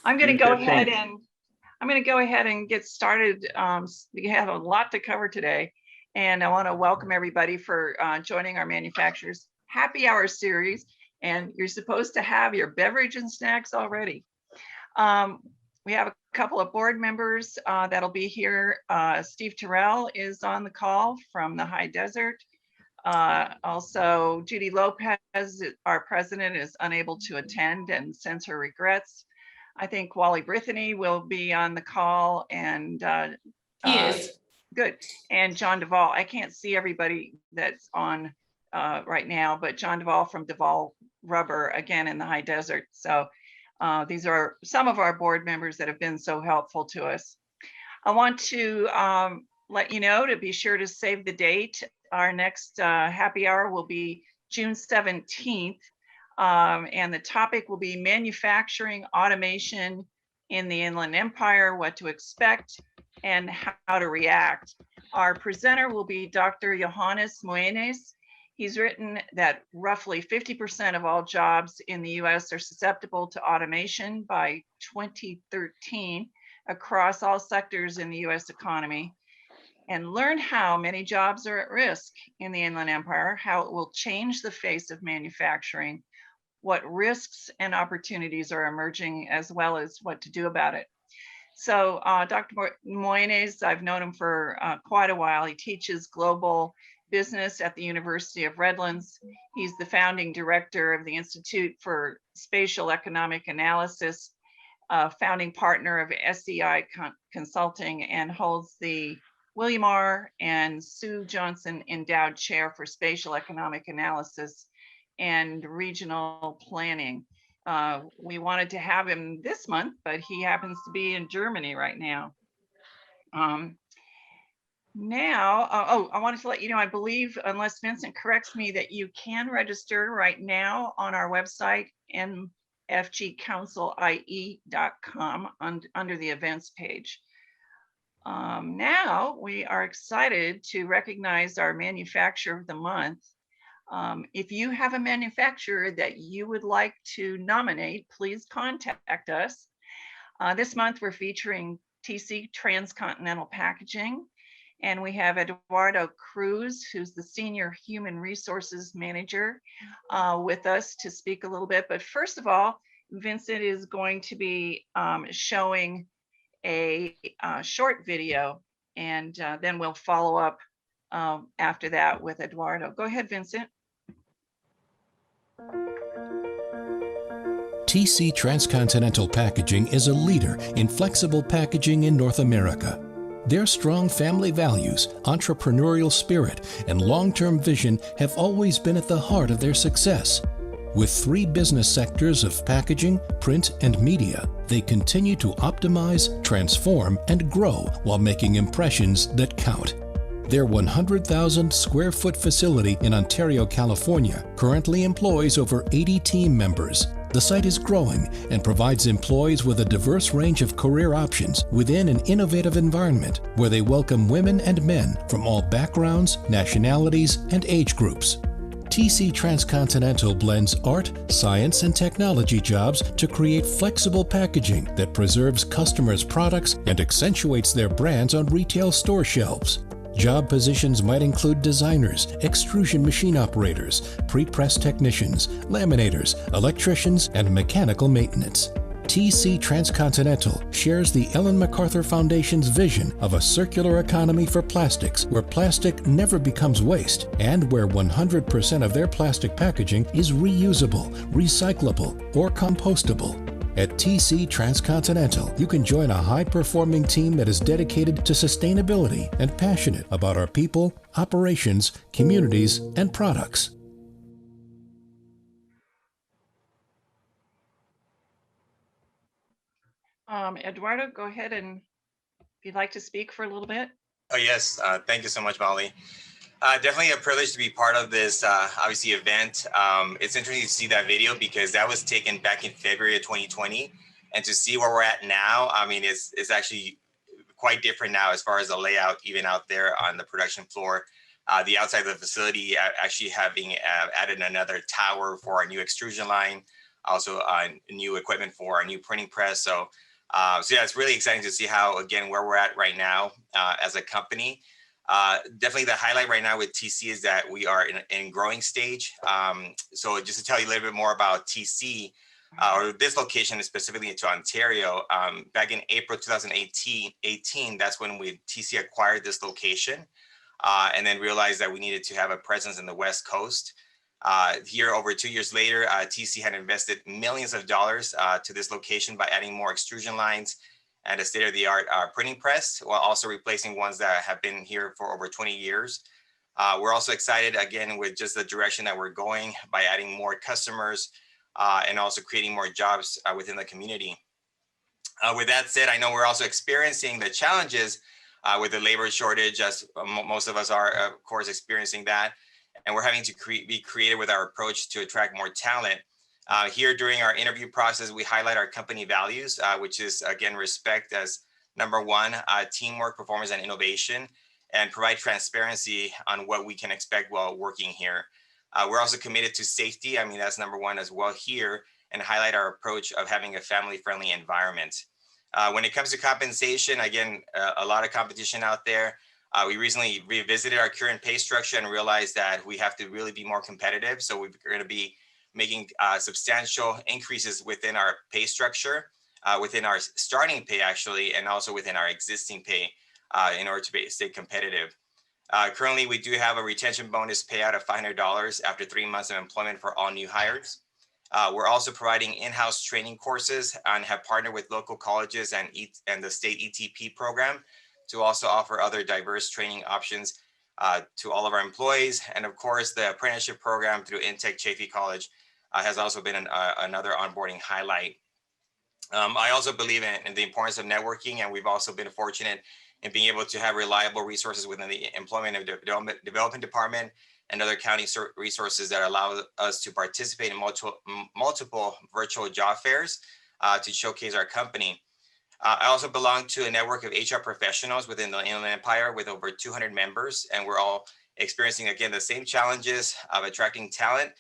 I'm going to June go 15th. ahead and get started. We have a lot to cover today, and I want to welcome everybody for joining our Manufacturers Happy Hour series. And you're supposed to have your beverage and snacks already. We have a couple of board members that'll be here. Steve Terrell is on the call from the High Desert. Also, Judy Lopez, our president, is unable to attend and sends her regrets. I think Wally Brithany will be on the call, and he is. Good. And John Duvall. I can't see everybody that's on right now, but John Duvall from Duvall Rubber, again in the High Desert. So these are some of our board members that have been so helpful to us. I want to let you know to be sure to save the date. Our next happy hour will be June 17th. And the topic will be manufacturing automation in the Inland Empire, what to expect and how to react. Our presenter will be Dr. Johannes Moines. He's written that roughly 50% of all jobs in the US are susceptible to automation by 2013 across all sectors in the US economy. And learn how many jobs are at risk in the Inland Empire, how it will change the face of manufacturing, what risks and opportunities are emerging, as well as what to do about it. So Dr. Moines, I've known him for quite a while. He teaches global business at the University of Redlands. He's the founding director of the Institute for Spatial Economic Analysis, founding partner of SEI Consulting, and holds the William R. and Sue Johnson Endowed Chair for Spatial Economic Analysis and Regional Planning. We wanted to have him this month, but he happens to be in Germany right now. I wanted to let you know, I believe, unless Vincent corrects me, that you can register right now on our website, mfgcouncilie.com, under the events page. Now we are excited to recognize our manufacturer of the month. If you have a manufacturer that you would like to nominate, please contact us. This month we're featuring TC Transcontinental Packaging, and we have Eduardo Cruz, who's the Senior Human Resources Manager, with us to speak a little bit. But first of all, Vincent is going to be showing a short video, and then we'll follow up after that with Eduardo. Go ahead, Vincent. TC Transcontinental Packaging is a leader in flexible packaging in North America. Their strong family values, entrepreneurial spirit, and long-term vision have always been at the heart of their success. With 3 business sectors of packaging, print, and media, they continue to optimize, transform, and grow while making impressions that count. Their 100,000 square foot facility in Ontario, California, currently employs over 80 team members. The site is growing and provides employees with a diverse range of career options within an innovative environment where they welcome women and men from all backgrounds, nationalities, and age groups. TC Transcontinental blends art, science, and technology jobs to create flexible packaging that preserves customers' products and accentuates their brands on retail store shelves. Job positions might include designers, extrusion machine operators, pre-press technicians, laminators, electricians, and mechanical maintenance. TC Transcontinental shares the Ellen MacArthur Foundation's vision of a circular economy for plastics, where plastic never becomes waste and where 100% of their plastic packaging is reusable, recyclable, or compostable. At TC Transcontinental, you can join a high-performing team that is dedicated to sustainability and passionate about our people, operations, communities, and products. Eduardo, go ahead, and if you'd like to speak for a little bit. Oh, yes. Thank you so much, Molly. Definitely a privilege to be part of this, obviously, event. It's interesting to see that video because that was taken back in February of 2020. And to see where we're at now, I mean, it's actually quite different now as far as the layout, even out there on the production floor. The outside of the facility actually having added another tower for our new extrusion line. also new equipment for our new printing press. So yeah, it's really exciting to see how, again, where we're at right now as a company. Definitely the highlight right now with TC is that we are in growing stage. So just to tell you a little bit more about TC, or this location is specifically into Ontario, back in April 2018, that's when TC acquired this location, and then realized that we needed to have a presence in the West Coast. Here, over 2 years later, TC had invested millions of dollars to this location by adding more extrusion lines and a state-of-the-art printing press, while also replacing ones that have been here for over 20 years. We're also excited, again, with just the direction that we're going by adding more customers and also creating more jobs within the community. With that said, I know we're also experiencing the challenges with the labor shortage, as most of us are, of course, experiencing that. And we're having to be creative with our approach to attract more talent. Here during our interview process, we highlight our company values, which is, again, respect as number one, teamwork, performance, and innovation, and provide transparency on what we can expect while working here. We're also committed to safety. I mean, that's number one as well here, and highlight our approach of having a family-friendly environment. When it comes to compensation, again, a lot of competition out there. We recently revisited our current pay structure and realized that we have to really be more competitive. So we're going to be making substantial increases within our pay structure, within our starting pay actually, and also within our existing pay in order to stay competitive. Currently, we do have a retention bonus payout of $500 after 3 months of employment for all new hires. We're also providing in-house training courses and have partnered with local colleges and the state ETP program to also offer other diverse training options to all of our employees. And of course, the apprenticeship program through Intech Chaffey College has also been another onboarding highlight. I also believe in the importance of networking, and we've also been fortunate in being able to have reliable resources within the Employment and Development Department and other county resources that allow us to participate in multiple virtual job fairs to showcase our company. I also belong to a network of HR professionals within the Inland Empire with over 200 members, and we're all experiencing, again, the same challenges of attracting talent,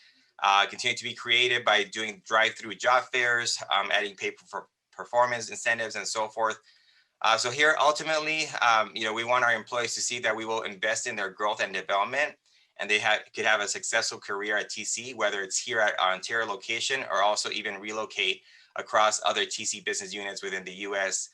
continue to be creative by doing drive-through job fairs, adding pay for performance incentives and so forth. So here, ultimately, we want our employees to see that we will invest in their growth and development, and they could have a successful career at TC, whether it's here at our Ontario location or also even relocate across other TC business units within the US,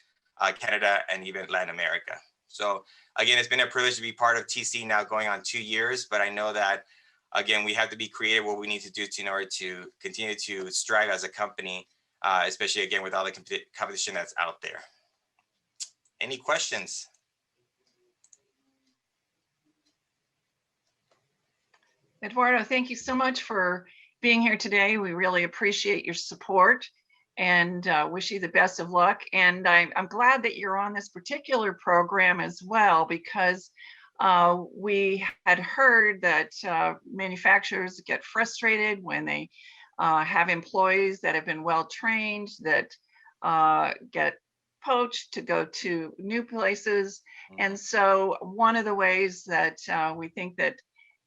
Canada, and even Latin America. So again, it's been a privilege to be part of TC now going on 2 years, but I know that, again, we have to be creative what we need to do in order to continue to strive as a company, especially, again, with all the competition that's out there. Any questions? Eduardo, thank you so much for being here today. We really appreciate your support and wish you the best of luck. And I'm glad that you're on this particular program as well, because we had heard that manufacturers get frustrated when they have employees that have been well trained that get poached to go to new places. And so one of the ways that we think that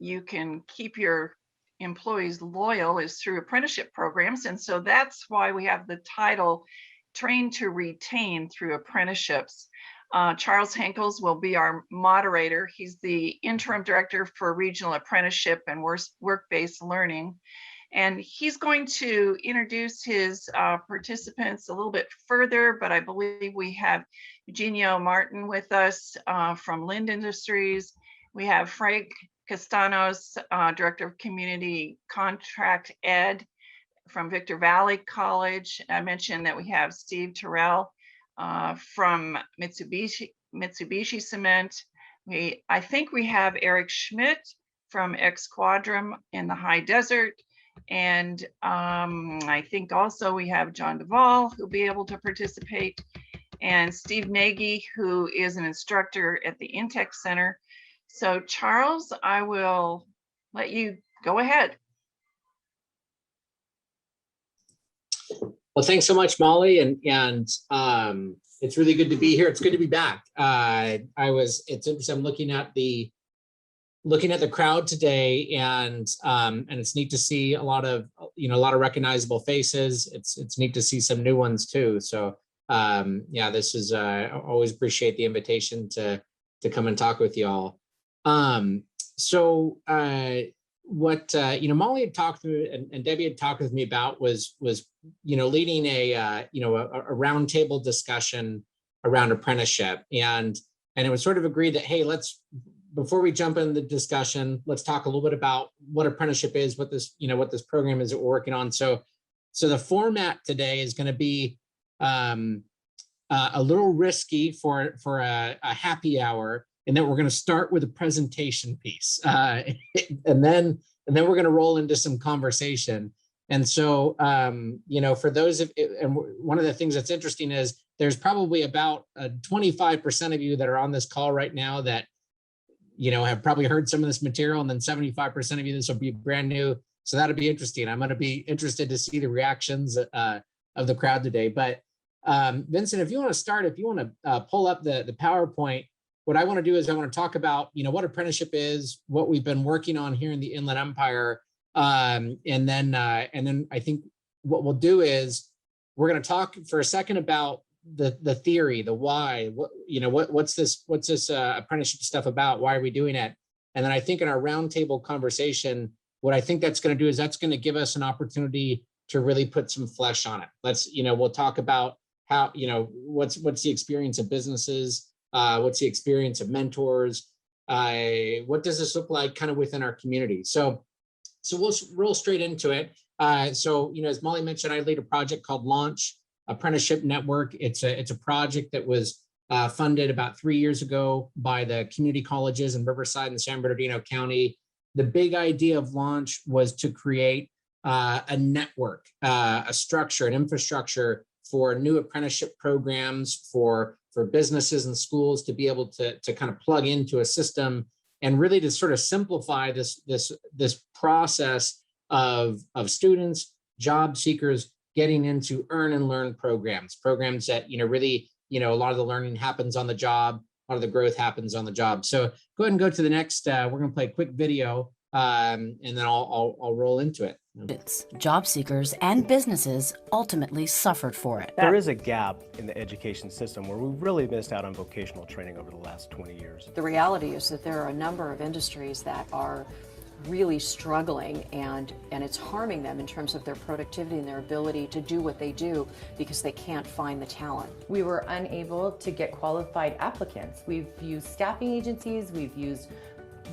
you can keep your employees loyal is through apprenticeship programs. And so that's why we have the title Train to Retain through Apprenticeships. Charles Henkels will be our moderator. He's the interim director for regional apprenticeship and work-based learning. And he's going to introduce his participants a little bit further, but I believe we have Eugenio Martin with us from Lind Industries. We have Frank Castanos, Director of Community Contract Ed from Victor Valley College. I mentioned that we have Steve Terrell from Mitsubishi Cement. I think we have Eric Schmidt from Ex Quadrum in the High Desert. And I think also we have John Duvall who'll be able to participate, and Steve Nagy, who is an instructor at the Intech Center. So Charles, I will let you go ahead. Well, thanks so much, Molly, and it's really good to be here. It's good to be back. It's interesting. I'm looking at the looking at the crowd today, and it's neat to see a lot of recognizable faces. It's neat to see some new ones too. So yeah, this is I always appreciate the invitation to come and talk with you all. What Molly had talked through and Debbie had talked with me about was leading a roundtable discussion around apprenticeship, and it was sort of agreed that, hey, before we jump into the discussion, let's talk a little bit about what apprenticeship is, what this program is that we're working on. So the format today is going to be a little risky for a happy hour, and then we're going to start with a presentation piece, and then we're going to roll into some conversation. And so, for those and one of the things that's interesting is there's probably about 25% of you that are on this call right now that, have probably heard some of this material, and then 75% of you, this will be brand new. So that'll be interesting. I'm going to be interested to see the reactions of the crowd today. But Vincent, if you want to start, if you want to pull up the PowerPoint, what I want to do is I want to talk about, what apprenticeship is, what we've been working on here in the Inland Empire. And then I think what we'll do is we're going to talk for a second about the theory, the why, what's this apprenticeship stuff about? Why are we doing it? And then I think in our roundtable conversation, what I think that's going to do is that's going to give us an opportunity to really put some flesh on it. We'll talk about how, what's the experience of businesses, what's the experience of mentors, what does this look like kind of within our community? So we'll roll straight into it. As Molly mentioned, I lead a project called Launch Apprenticeship Network. It's a project that was funded about 3 years ago by the community colleges in Riverside and San Bernardino County. The big idea of Launch was to create a network, a structure, an infrastructure for new apprenticeship programs for businesses and schools to be able to kind of plug into a system, and really to sort of simplify this process of students, job seekers getting into earn and learn programs that, really, a lot of the learning happens on the job, a lot of the growth happens on the job. So go ahead and go to the next, we're going to play a quick video, and then I'll roll into it. Job seekers and businesses ultimately suffered for it. There is a gap in the education system where we've really missed out on vocational training over the last 20 years. The reality is that there are a number of industries that are really struggling, and it's harming them in terms of their productivity and their ability to do what they do because they can't find the talent. We were unable to get qualified applicants. We've used staffing agencies, we've used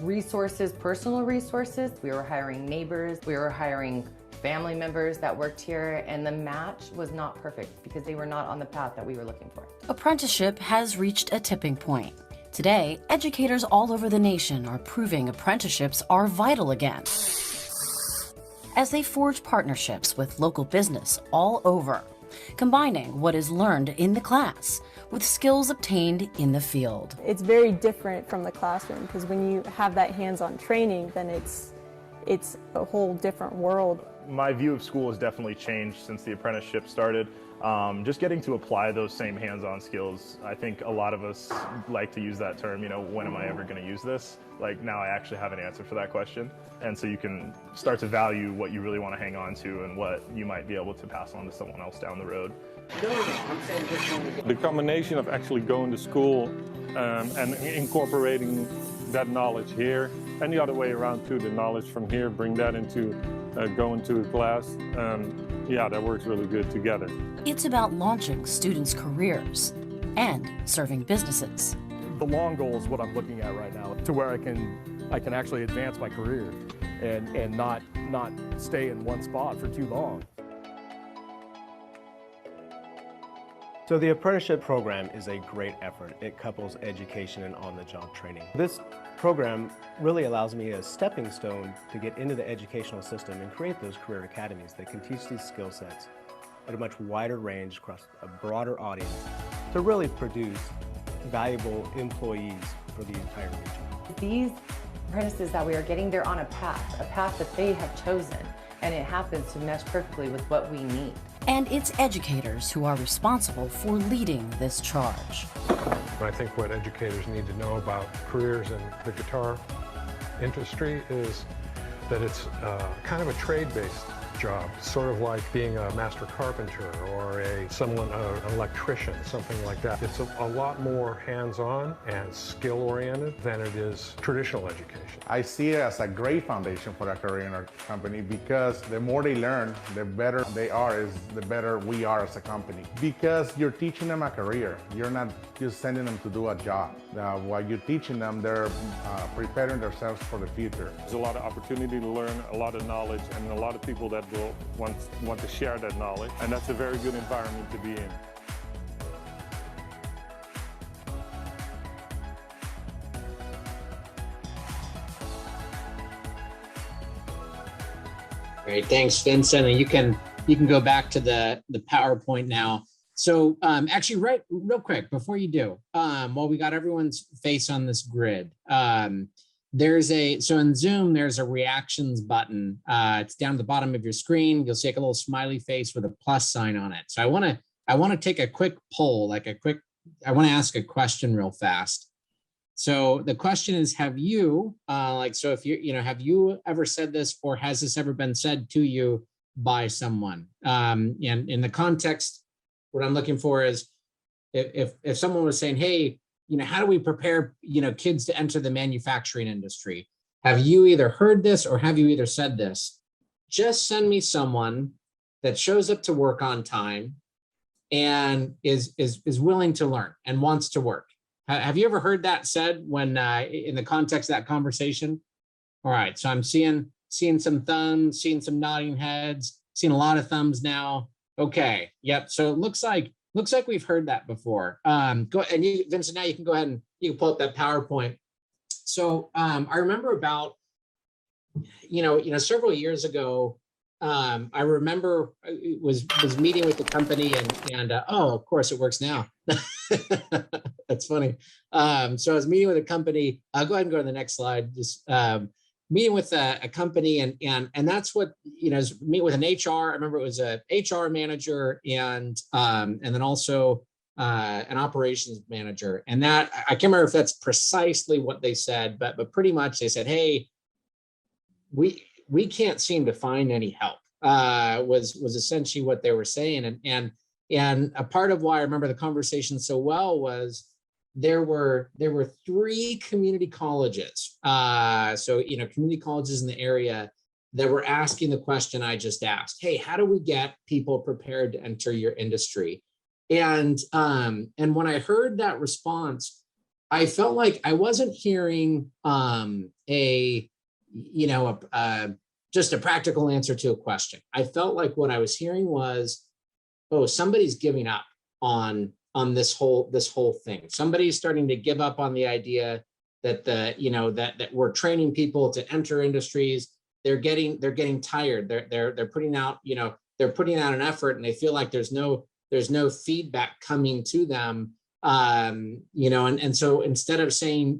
resources, personal resources. We were hiring neighbors, we were hiring family members that worked here, and the match was not perfect because they were not on the path that we were looking for. Apprenticeship has reached a tipping point. Today, educators all over the nation are proving apprenticeships are vital again, as they forge partnerships with local business all over, combining what is learned in the class with skills obtained in the field. It's very different from the classroom, because when you have that hands-on training, then it's a whole different world. My view of school has definitely changed since the apprenticeship started. Just getting to apply those same hands-on skills. I think a lot of us like to use that term, when am I ever going to use this? Like, now I actually have an answer for that question. And so you can start to value what you really want to hang on to and what you might be able to pass on to someone else down the road. The combination of actually going to school and incorporating that knowledge here, and the other way around too, the knowledge from here, bring that into going to a class, yeah, that works really good together. It's about launching students' careers and serving businesses. The long goal is what I'm looking at right now, to where I can actually advance my career and not stay in one spot for too long. So the apprenticeship program is a great effort. It couples education and on-the-job training. This program really allows me a stepping stone to get into the educational system and create those career academies that can teach these skill sets at a much wider range across a broader audience to really produce valuable employees for the entire region. These apprentices that we are getting, they're on a path that they have chosen, and it happens to mesh perfectly with what we need. And it's educators who are responsible for leading this charge. I think what educators need to know about careers in the guitar industry is that it's kind of a trade-based job, sort of like being a master carpenter or an electrician, something like that. It's a lot more hands-on and skill-oriented than it is traditional education. I see it as a great foundation for a career in our company because the more they learn, the better they are, is the better we are as a company. Because you're teaching them a career. You're not just sending them to do a job. While you're teaching them, they're preparing themselves for the future. There's a lot of opportunity to learn, a lot of knowledge, and a lot of people that will want to share that knowledge. And that's a very good environment to be in. Great, thanks, Vincent. And you can go back to the PowerPoint now. So actually, real quick before you do, while we got everyone's face on this grid, so in Zoom, there's a reactions button. It's down at the bottom of your screen. You'll see like a little smiley face with a plus sign on it. So I want to take a quick poll, I want to ask a question real fast. So the question is, have you, have you ever said this, or has this ever been said to you by someone? And in the context, what I'm looking for is if someone was saying, hey, how do we prepare, kids to enter the manufacturing industry? Have you either heard this or have you either said this? Just send me someone that shows up to work on time and is willing to learn and wants to work. Have you ever heard that said when in the context of that conversation? All right, so I'm seeing some thumbs, seeing some nodding heads, seeing a lot of thumbs now. Okay, yep. So it looks like we've heard that before. Go and Vincent, now you can go ahead and you can pull up that PowerPoint. So I remember about several years ago, I remember was meeting with the company and oh, of course it works now. That's funny. So I was meeting with a company. I'll go ahead and go to the next slide. Just meeting with a company and that's what, meet with an HR. I remember it was a HR manager and then also an operations manager. And that, I can't remember if that's precisely what they said, but pretty much they said, hey, we can't seem to find any help, was essentially what they were saying. And a part of why I remember the conversation so well was there were 3 community colleges. So, community colleges in the area that were asking the question I just asked. Hey, how do we get people prepared to enter your industry? And when I heard that response, I felt like I wasn't hearing just a practical answer to a question. I felt like what I was hearing was, oh, somebody's giving up on this whole thing. Somebody's starting to give up on the idea that that we're training people to enter industries. They're getting tired. They're putting out an effort, and they feel like there's no feedback coming to them. And so instead of saying,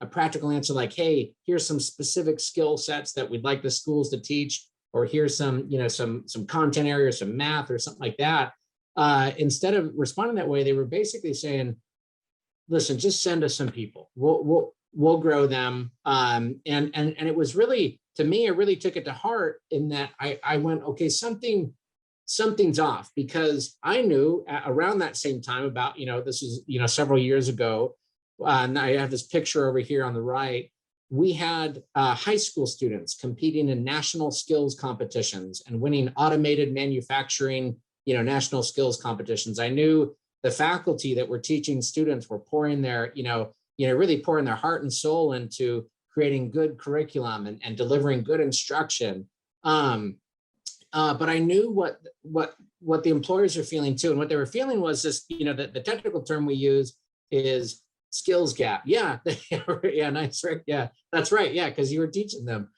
a practical answer like, hey, here's some specific skill sets that we'd like the schools to teach, or here's some content area, some math or something like that. Instead of responding that way, they were basically saying, listen, just send us some people. We'll grow them. And it was really, to me, I really took it to heart in that I went, okay, something's off, because I knew around that same time about, this is, several years ago, and I have this picture over here on the right. We had high school students competing in national skills competitions and winning automated manufacturing, national skills competitions. I knew the faculty that were teaching students were pouring their, really pouring their heart and soul into creating good curriculum and delivering good instruction. But I knew what the employers are feeling too. And what they were feeling was this, the technical term we use is skills gap. Yeah. Yeah. Nice. Right. Yeah, that's right. Yeah. Cause you were teaching them.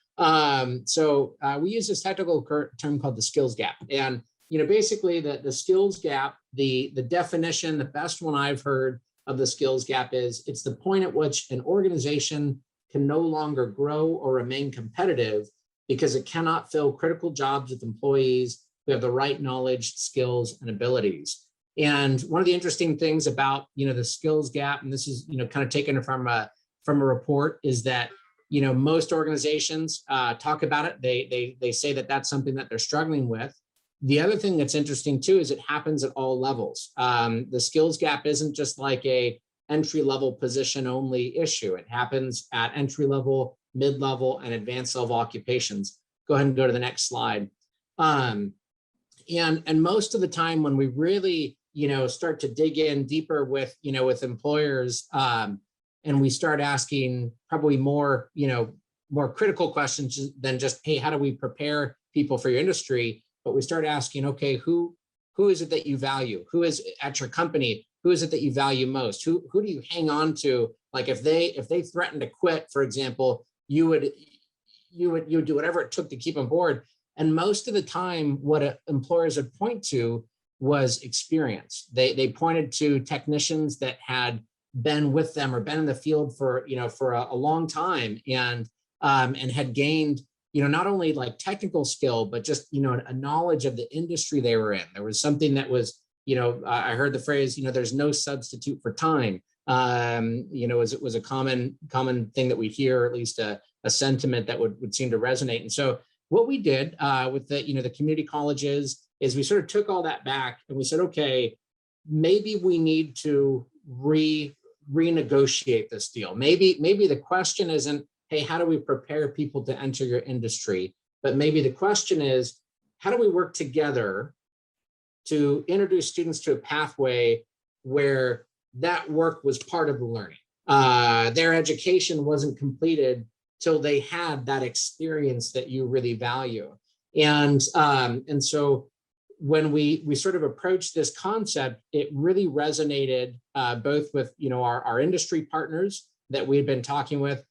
So we use this technical term called the skills gap. And, basically the skills gap, the definition, the best one I've heard of the skills gap is it's the point at which an organization can no longer grow or remain competitive because it cannot fill critical jobs with employees who have the right knowledge, skills, and abilities. And one of the interesting things about, the skills gap, and this is, kind of taken from a report, is that most organizations talk about it. They say that that's something that they're struggling with. The other thing that's interesting too is it happens at all levels. The skills gap isn't just like a entry-level position only issue. It happens at entry-level, mid-level, and advanced level occupations. Go ahead and go to the next slide. And most of the time when we really, start to dig in deeper with, with employers, and we start asking probably more, more critical questions than just, hey, how do we prepare people for your industry? But we start asking, okay, who is it that you value? Who is at your company? Who is it that you value most? Who do you hang on to? Like if they threaten to quit, for example, you would do whatever it took to keep on board. And most of the time, what employers would point to was experience. They pointed to technicians that had been with them or been in the field for a long time and had gained not only like technical skill, but just a knowledge of the industry they were in. There was something that was I heard the phrase there's no substitute for time. It was a common thing that we hear, or at least a sentiment that would seem to resonate. And so what we did with the community colleges is we sort of took all that back and we said, okay, maybe we need to renegotiate this deal. Maybe the question isn't, hey, how do we prepare people to enter your industry? But maybe the question is, how do we work together to introduce students to a pathway where that work was part of the learning? Their education wasn't completed till they had that experience that you really value. And so when we sort of approached this concept, it really resonated both with our industry partners that we had been talking with,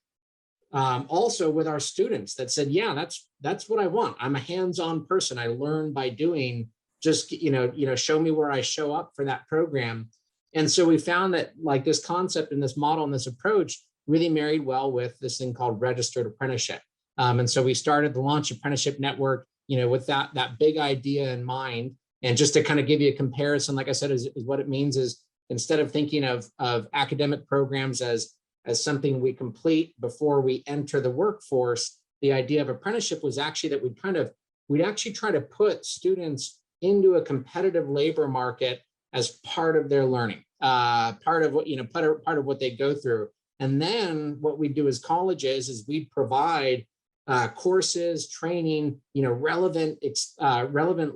also with our students that said, yeah, that's what I want. I'm a hands-on person. I learn by doing. Just show me where I show up for that program. And so we found that like this concept and this model and this approach really married well with this thing called registered apprenticeship. And so we started the Launch Apprenticeship Network, with that big idea in mind. And just to kind of give you a comparison, like I said, is what it means is instead of thinking of academic programs as something we complete before we enter the workforce, the idea of apprenticeship was actually that we'd actually try to put students into a competitive labor market as part of their learning, part of what they go through. And then what we do as colleges is we provide courses, training, relevant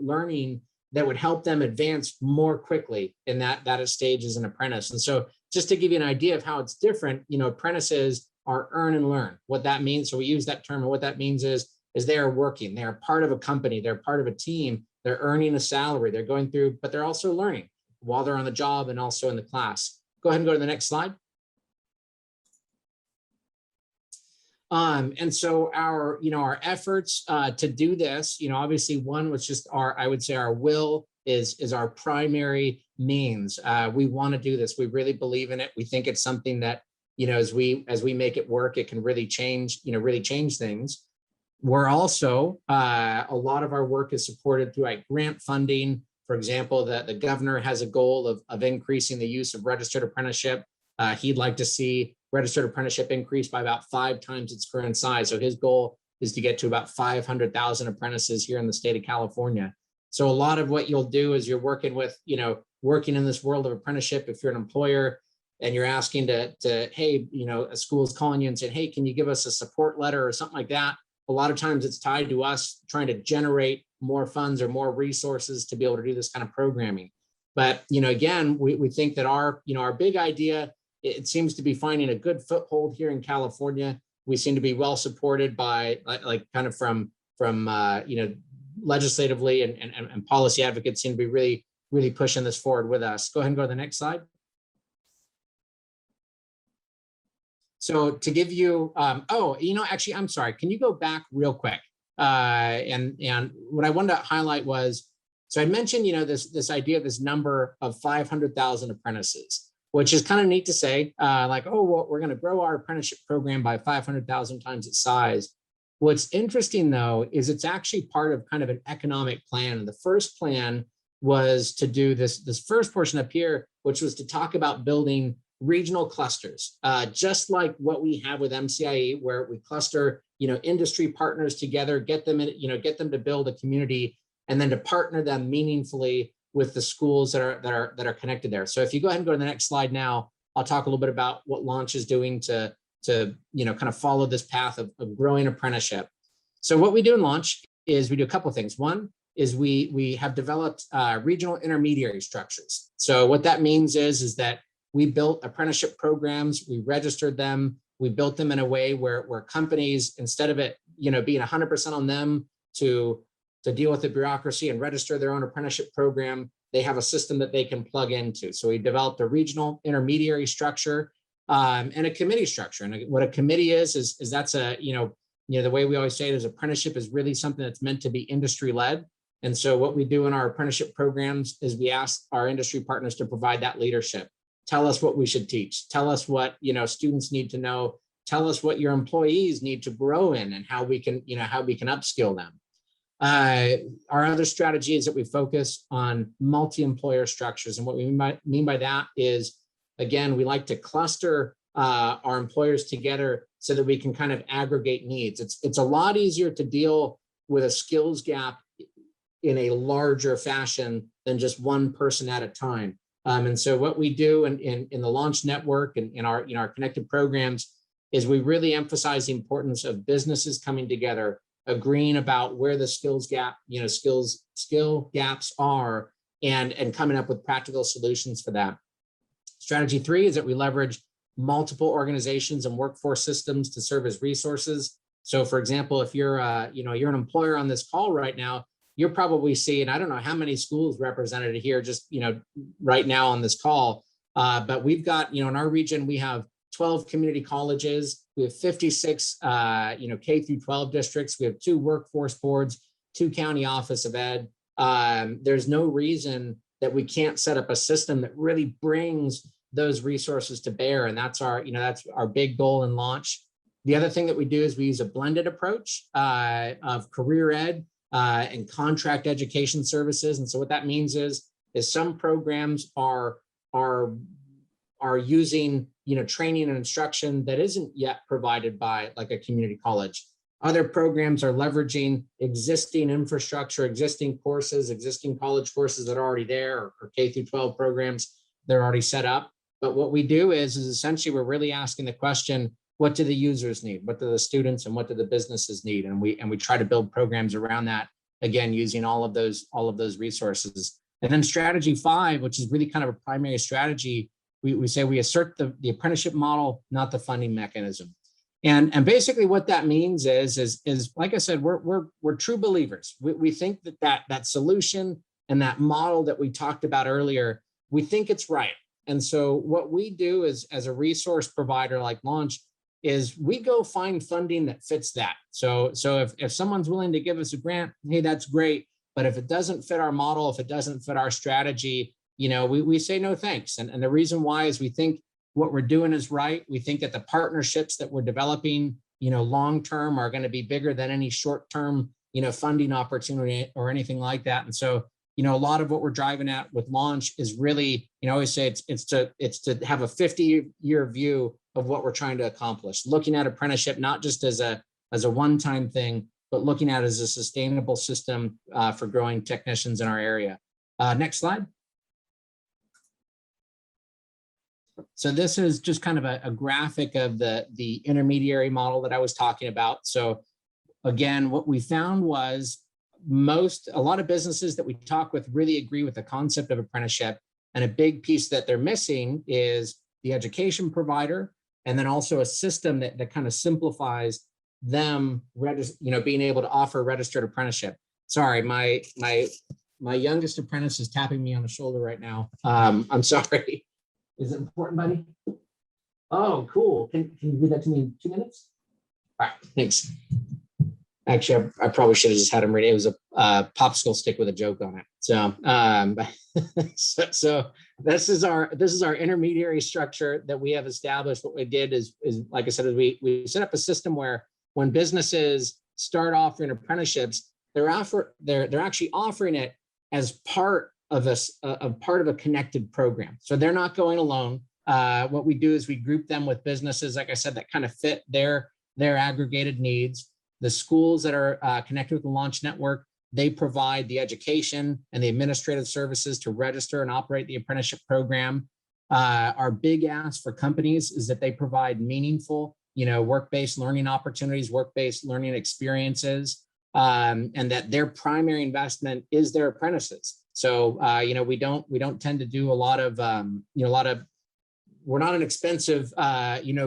learning that would help them advance more quickly in that stage as an apprentice. And so just to give you an idea of how it's different, apprentices are earn and learn. What that means, so we use that term, and what that means is they are working, they are part of a company, they're part of a team, they're earning a salary, they're going through, but they're also learning while they're on the job and also in the class. Go ahead and go to the next slide. And so our efforts to do this, obviously one was just I would say our will is our primary means. We want to do this. We really believe in it. We think it's something that, as we make it work, it can really change things. We're also, a lot of our work is supported through grant funding. For example, the governor has a goal of increasing the use of registered apprenticeship. He'd like to see registered apprenticeship increase by about 5 times its current size. So his goal is to get to about 500,000 apprentices here in the state of California. So a lot of what you'll do is you're working in this world of apprenticeship. If you're an employer and you're asking to hey, a school is calling you and saying, hey, can you give us a support letter or something like that? A lot of times it's tied to us trying to generate more funds or more resources to be able to do this kind of programming. But, again, we think that our big idea, it seems to be finding a good foothold here in California. We seem to be well supported by from legislatively and policy advocates seem to be really pushing this forward with us. Go ahead and go to the next slide. So to give you, actually, I'm sorry. Can you go back real quick? And what I wanted to highlight was, so I mentioned, this idea of this number of 500,000 apprentices, which is kind of neat to say, we're going to grow our apprenticeship program by 500,000 times its size. What's interesting, though, is it's actually part of kind of an economic plan. The first plan was to do this first portion up here, which was to talk about building regional clusters, just like what we have with MCIE, where we cluster, industry partners together, get them to build a community, and then to partner them meaningfully with the schools that are connected there. So if you go ahead and go to the next slide now, I'll talk a little bit about what Launch is doing to kind of follow this path of growing apprenticeship. So what we do in Launch is we do a couple of things. One is we have developed regional intermediary structures. So what that means is that we built apprenticeship programs, we registered them, we built them in a way where companies, instead of it being 100% on them to deal with the bureaucracy and register their own apprenticeship program, they have a system that they can plug into. So we developed a regional intermediary structure and a committee structure. And what a committee is that's the way we always say it is apprenticeship is really something that's meant to be industry led. And so what we do in our apprenticeship programs is we ask our industry partners to provide that leadership. Tell us what we should teach. Tell us what students need to know. Tell us what your employees need to grow in and how we can upskill them. Our other strategy is that we focus on multi-employer structures. And what we mean by that is, again, we like to cluster our employers together so that we can kind of aggregate needs. It's a lot easier to deal with a skills gap in a larger fashion than just one person at a time. And so what we do in the Launch Network and in our connected programs is we really emphasize the importance of businesses coming together, agreeing about where the skill gaps are, and coming up with practical solutions for that. Strategy 3 is that we leverage multiple organizations and workforce systems to serve as resources. So for example, if you're you're an employer on this call right now, you're probably seeing, I don't know how many schools represented here just right now on this call, but we've got, in our region, we have 12 community colleges, we have 56 K through 12 districts, we have 2 workforce boards, 2 county office of ed. There's no reason that we can't set up a system that really brings those resources to bear, and that's our big goal in Launch. The other thing that we do is we use a blended approach of career ed and contract education services. And so what that means is some programs are using training and instruction that isn't yet provided by like a community college. Other programs are leveraging existing infrastructure, existing courses, existing college courses that are already there, or K through 12 programs that are already set up. But what we do is essentially we're really asking the question, what do the users need? What do the students and what do the businesses need? And we try to build programs around that, again, using all of those resources. And then strategy 5, which is really kind of a primary strategy, we say we assert the apprenticeship model, not the funding mechanism. And basically what that means is like I said, we're true believers. We think that solution and that model that we talked about earlier, we think it's right. And so what we do is, as a resource provider like Launch, is we go find funding that fits that. So if someone's willing to give us a grant, hey, that's great. But if it doesn't fit our model, if it doesn't fit our strategy, we say no thanks. And the reason why is we think what we're doing is right. We think that the partnerships that we're developing, long-term are going to be bigger than any short-term, funding opportunity or anything like that. And so, a lot of what we're driving at with Launch is really, I always say it's to have a 50-year view of what we're trying to accomplish, looking at apprenticeship, not just as a one-time thing, but looking at it as a sustainable system for growing technicians in our area. Next slide. So this is just kind of a graphic of the intermediary model that I was talking about. So again, what we found was a lot of businesses that we talk with really agree with the concept of apprenticeship. And a big piece that they're missing is the education provider, and then also a system that kind of simplifies them, being able to offer registered apprenticeship. Sorry, my youngest apprentice is tapping me on the shoulder right now. I'm sorry. Is it important, buddy? Oh, cool. Can you do that to me in 2 minutes? All right, thanks. Actually, I probably should have just had him read it. It was a popsicle stick with a joke on it. So, so this is our intermediary structure that we have established. What we did is like I said, is we set up a system where when businesses start offering apprenticeships, they're actually offering it as part of a connected program. So they're not going alone. what we do is we group them with businesses, like I said, that kind of fit their aggregated needs. The schools that are connected with the Launch Network, they provide the education and the administrative services to register and operate the apprenticeship program. Our big ask for companies is that they provide meaningful, work-based learning opportunities, work-based learning experiences, and that their primary investment is their apprentices. So, we don't tend to do a lot of, we're not an expensive,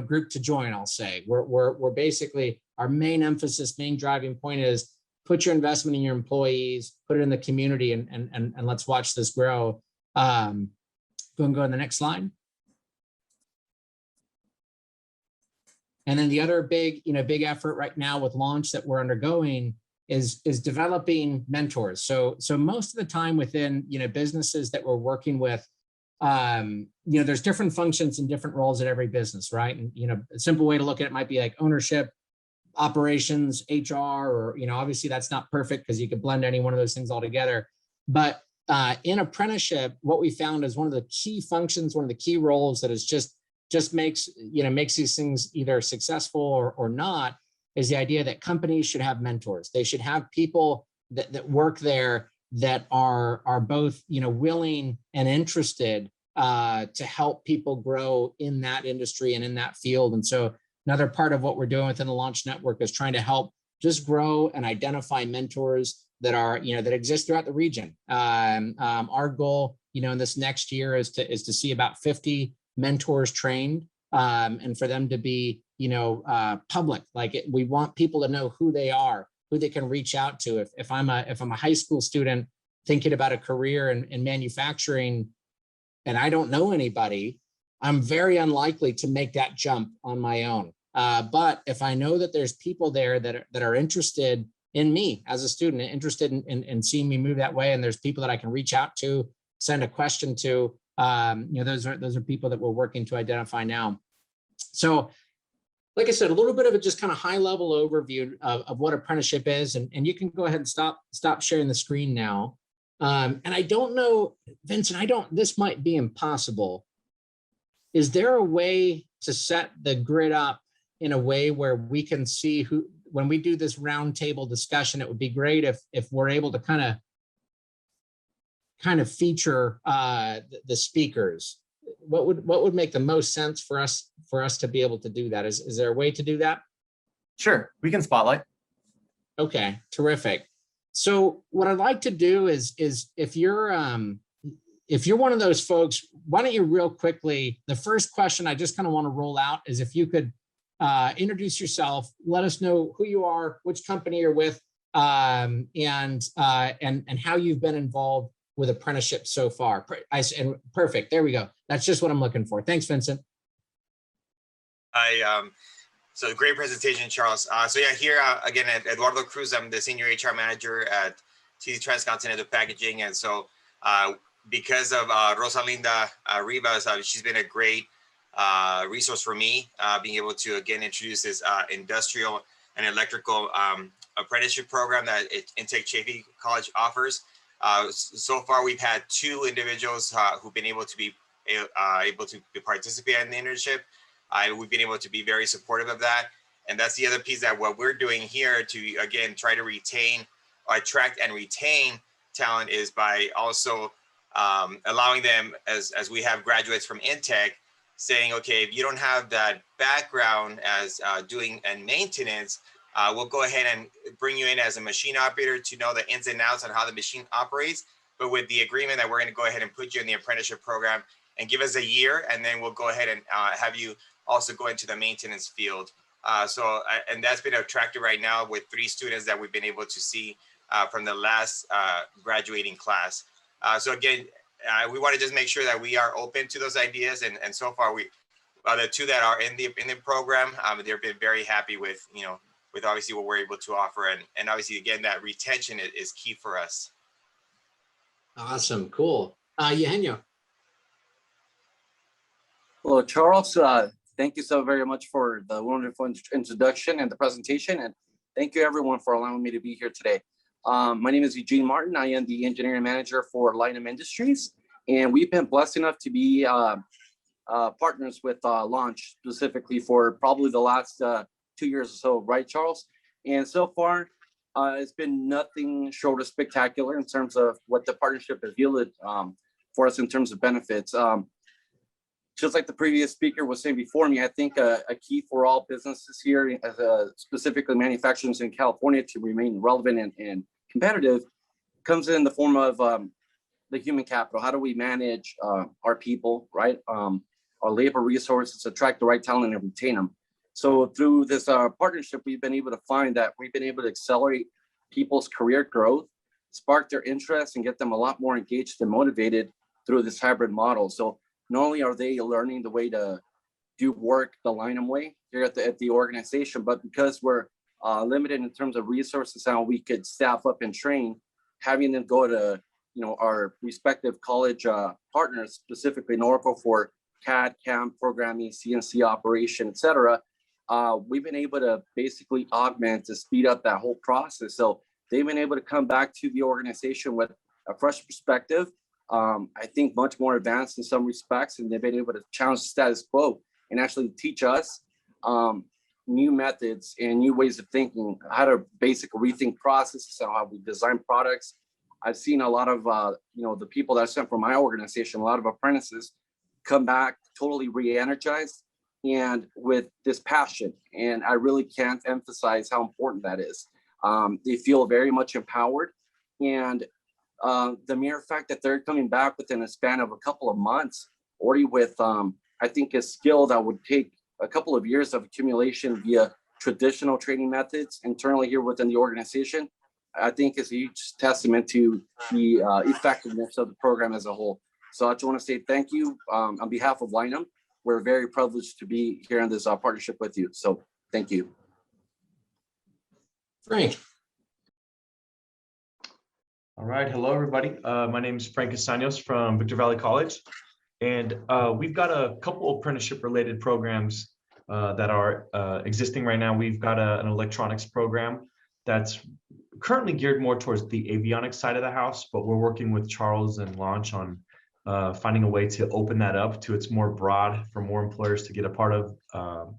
group to join, I'll say. We're basically, our main emphasis, main driving point is put your investment in your employees, put it in the community, and let's watch this grow. Go and go on the next slide. And then the other big effort right now with Launch that we're undergoing is developing mentors. So most of the time within, businesses that we're working with, there's different functions and different roles at every business, right? And, a simple way to look at it might be like ownership, operations, HR, or, obviously that's not perfect because you could blend any one of those things all together. But in apprenticeship, what we found is one of the key functions, one of the key roles that is just makes these things either successful or not, is the idea that companies should have mentors. They should have people that work there that are both, willing and interested to help people grow in that industry and in that field. And so another part of what we're doing within the Launch Network is trying to help just grow and identify mentors that are, that exist throughout the region. Our goal, in this next year is to see about 50 mentors trained, and for them to be, public. Like we want people to know who they are, who they can reach out to. If I'm a high school student thinking about a career in manufacturing, and I don't know anybody, I'm very unlikely to make that jump on my own. But if I know that there's people there that are interested in me as a student, interested in seeing me move that way, and there's people that I can reach out to, send a question to, those are people that we're working to identify now. So, like I said, a little bit of a just kind of high level overview of what apprenticeship is, and you can go ahead and stop sharing the screen now. And I don't know, Vincent, this might be impossible. Is there a way to set the grid up in a way where we can see who, when we do this roundtable discussion, it would be great if we're able to kind of feature the speakers. What would make the most sense for us to be able to do that? Is there a way to do that? Sure, we can spotlight. Okay, terrific. So what I'd like to do is if you're one of those folks, why don't you real quickly, the first question I just kind of want to roll out is if you could introduce yourself, let us know who you are, which company you're with, and how you've been involved with apprenticeship so far. And perfect, there we go. That's just what I'm looking for. Thanks, Vincent. So great presentation, Charles. So yeah, here again at Eduardo Cruz, I'm the senior HR manager at TD Transcontinental Packaging. And so because of Rosalinda Rivas, she's been a great resource for me, being able to again introduce this industrial and electrical apprenticeship program that Intake Chaffee College offers. So far, we've had 2 individuals who've been able to participate in the internship. We've been able to be very supportive of that. And that's the other piece, that what we're doing here to, again, try to attract and retain talent is by also allowing them, as we have graduates from Intake, saying, okay, if you don't have that background as doing and maintenance, we'll go ahead and bring you in as a machine operator to know the ins and outs on how the machine operates, but with the agreement that we're going to go ahead and put you in the apprenticeship program and give us a year, and then we'll go ahead and have you also go into the maintenance field. And that's been attractive right now with 3 students that we've been able to see from the last graduating class. So again, we want to just make sure that we are open to those ideas, and so far the 2 that are in the program, they've been very happy with with obviously what we're able to offer, and obviously again that retention is key for us. Awesome, cool. Eugenio. Well, Charles, thank you so very much for the wonderful introduction and the presentation, and thank you everyone for allowing me to be here today. My name is Eugene Martin. I am the engineering manager for Linum Industries, and we've been blessed enough to be partners with Launch specifically for probably the last 2 years or so, right, Charles? And so far, it's been nothing short of spectacular in terms of what the partnership has yielded for us in terms of benefits. Just like the previous speaker was saying before me, I think a key for all businesses here, specifically manufacturers in California, to remain relevant and competitive, comes in the form of the human capital. How do we manage our people, right? Our labor resources, attract the right talent and retain them. So through this partnership, we've been able to find that we've been able to accelerate people's career growth, spark their interest, and get them a lot more engaged and motivated through this hybrid model. So not only are they learning the way to do work the Lynham way here at the organization, but because we're limited in terms of resources, how we could staff up and train, having them go to our respective college partners, specifically Norco for CAD, CAM programming, CNC operation, etc. We've been able to basically augment to speed up that whole process. So they've been able to come back to the organization with a fresh perspective. I think much more advanced in some respects, and they've been able to challenge the status quo and actually teach us new methods and new ways of thinking, how to basically rethink processes and how we design products. I've seen a lot of the people that I sent from my organization, a lot of apprentices come back totally re-energized and with this passion. And I really can't emphasize how important that is. They feel very much empowered, and the mere fact that they're coming back within a span of a couple of months, already with, I think, a skill that would take a couple of years of accumulation via traditional training methods internally here within the organization, I think is a huge testament to the effectiveness of the program as a whole. So I just want to say thank you on behalf of Lynham. We're very privileged to be here in this partnership with you. So thank you. Frank. All right, hello everybody. My name is Frank Castaños from Victor Valley College, and we've got a couple apprenticeship related programs that are existing right now. We've got an electronics program that's currently geared more towards the avionics side of the house, but we're working with Charles and Launch on finding a way to open that up to it's more broad for more employers to get a part of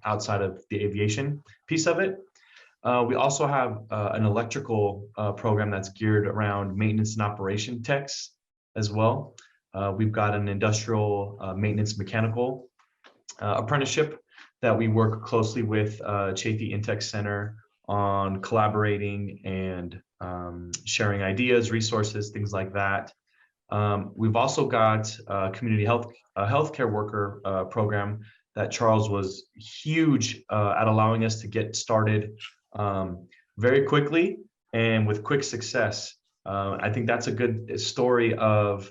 outside of the aviation piece of it. We also have an electrical program that's geared around maintenance and operation techs as well. We've got an industrial maintenance mechanical apprenticeship that we work closely with Chafee Intech Center on collaborating and sharing ideas, resources, things like that. We've also got a community healthcare worker program that Charles was huge at allowing us to get started very quickly and with quick success. I think that's a good story of,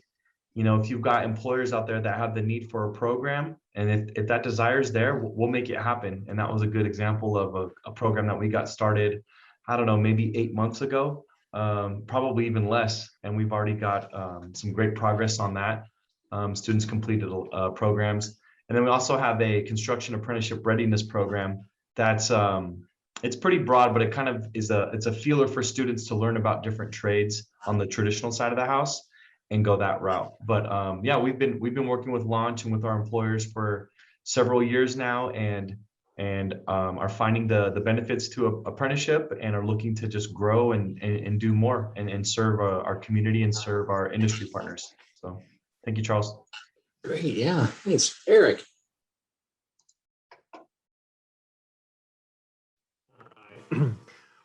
if you've got employers out there that have the need for a program, and if that desire is there, we'll make it happen. And that was a good example of a program that we got started, I don't know, maybe 8 months ago, probably even less. And we've already got some great progress on that. Students completed programs. And then we also have a construction apprenticeship readiness program that's it's pretty broad, but it kind of is it's a feeler for students to learn about different trades on the traditional side of the house and go that route. But yeah, we've been working with Launch and with our employers for several years now, and are finding the benefits to apprenticeship and are looking to just grow and do more and serve our community and serve our industry partners. So thank you, Charles. Great, yeah, thanks. Eric.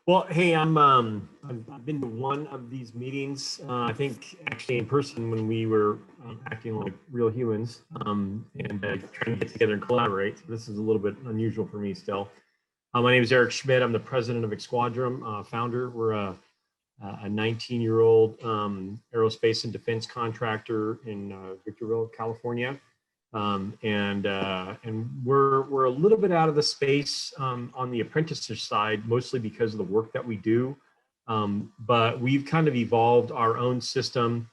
Well, hey, I've been to one of these meetings, I think actually in person when we were acting like real humans and trying to get together and collaborate. So this is a little bit unusual for me still. My name is Eric Schmidt. I'm the president of Exquadrum, founder. We're a 19-year-old aerospace and defense contractor in Victorville, California. And we're a little bit out of the space on the apprenticeship side, mostly because of the work that we do. But we've kind of evolved our own system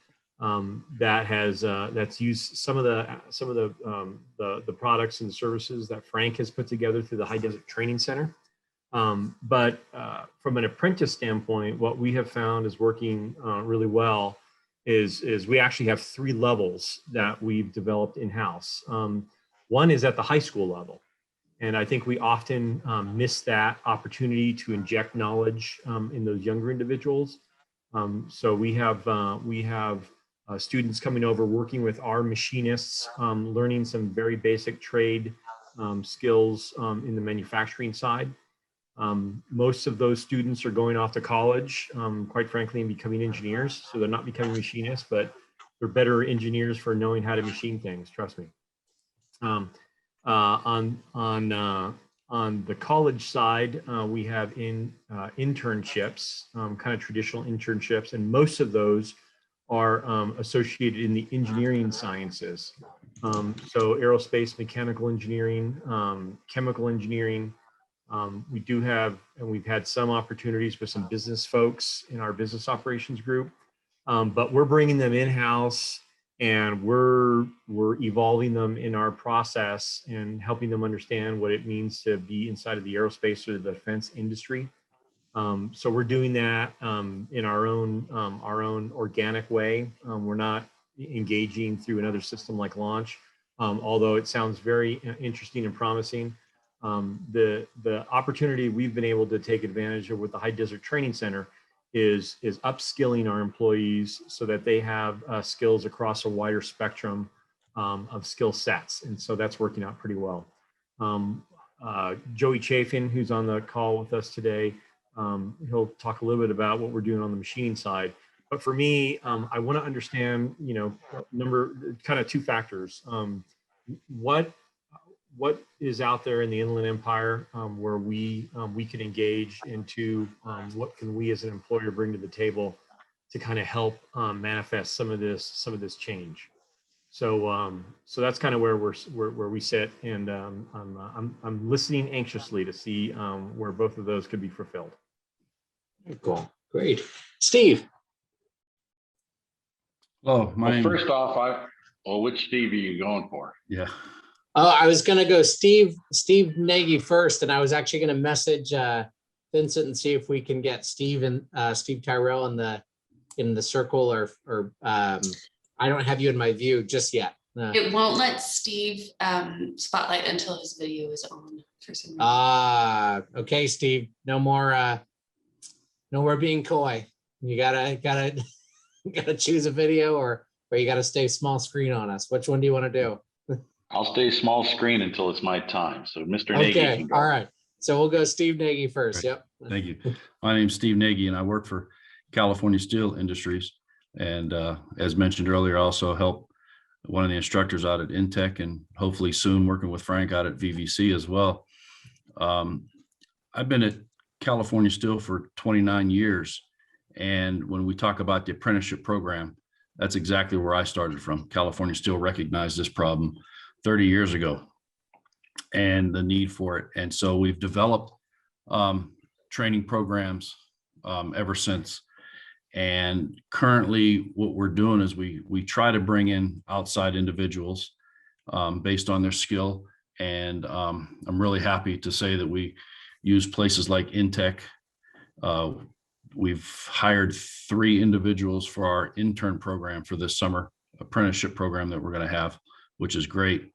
that has that's used some of the products and services that Frank has put together through the High Desert Training Center. But from an apprentice standpoint, what we have found is working really well is we actually have 3 levels that we've developed in-house. One is at the high school level. And I think we often miss that opportunity to inject knowledge in those younger individuals. So we have students coming over working with our machinists, learning some very basic trade skills in the manufacturing side. Most of those students are going off to college, quite frankly, and becoming engineers. So they're not becoming machinists, but they're better engineers for knowing how to machine things, trust me. On the college side, we have internships, kind of traditional internships, and most of those are associated in the engineering sciences. So aerospace, mechanical engineering, chemical engineering. We do have, and we've had some opportunities with some business folks in our business operations group, but we're bringing them in-house, and we're evolving them in our process and helping them understand what it means to be inside of the aerospace or the defense industry. So we're doing that in our own organic way. We're not engaging through another system like Launch, although it sounds very interesting and promising. The opportunity we've been able to take advantage of with the High Desert Training Center is upskilling our employees so that they have skills across a wider spectrum of skill sets. And so that's working out pretty well. Joey Chafin, who's on the call with us today, he'll talk a little bit about what we're doing on the machining side. But for me, I want to understand, kind of two factors. What is out there in the Inland Empire where we can engage into what can we as an employer bring to the table to kind of help manifest some of this change. So that's kind of where we sit, and I'm listening anxiously to see where both of those could be fulfilled. Cool, great, Steve. Well, first off, which Steve are you going for? Yeah. Oh, I was going to go Steve Nagy first, and I was actually going to message Vincent and see if we can get Steve Tyrell in the circle, or I don't have you in my view just yet. It won't let Steve spotlight until his video is on for some reason. Okay, Steve. No more being coy. You gotta choose a video, or you gotta stay small screen on us. Which one do you want to do? I'll stay small screen until it's my time. So Mr. Nagy can go. All right. So we'll go Steve Nagy first. Right. Yep. Thank you. My name's Steve Nagy, and I work for California Steel Industries. And as mentioned earlier, I also help one of the instructors out at Intech, and hopefully soon working with Frank out at VVC as well. I've been at California Steel for 29 years. And when we talk about the apprenticeship program, that's exactly where I started from. California Steel recognized this problem 30 years ago and the need for it. And so we've developed training programs ever since. And currently what we're doing is we try to bring in outside individuals based on their skill. And I'm really happy to say that we use places like Intech. We've hired 3 individuals for our intern program for this summer apprenticeship program that we're going to have, which is great.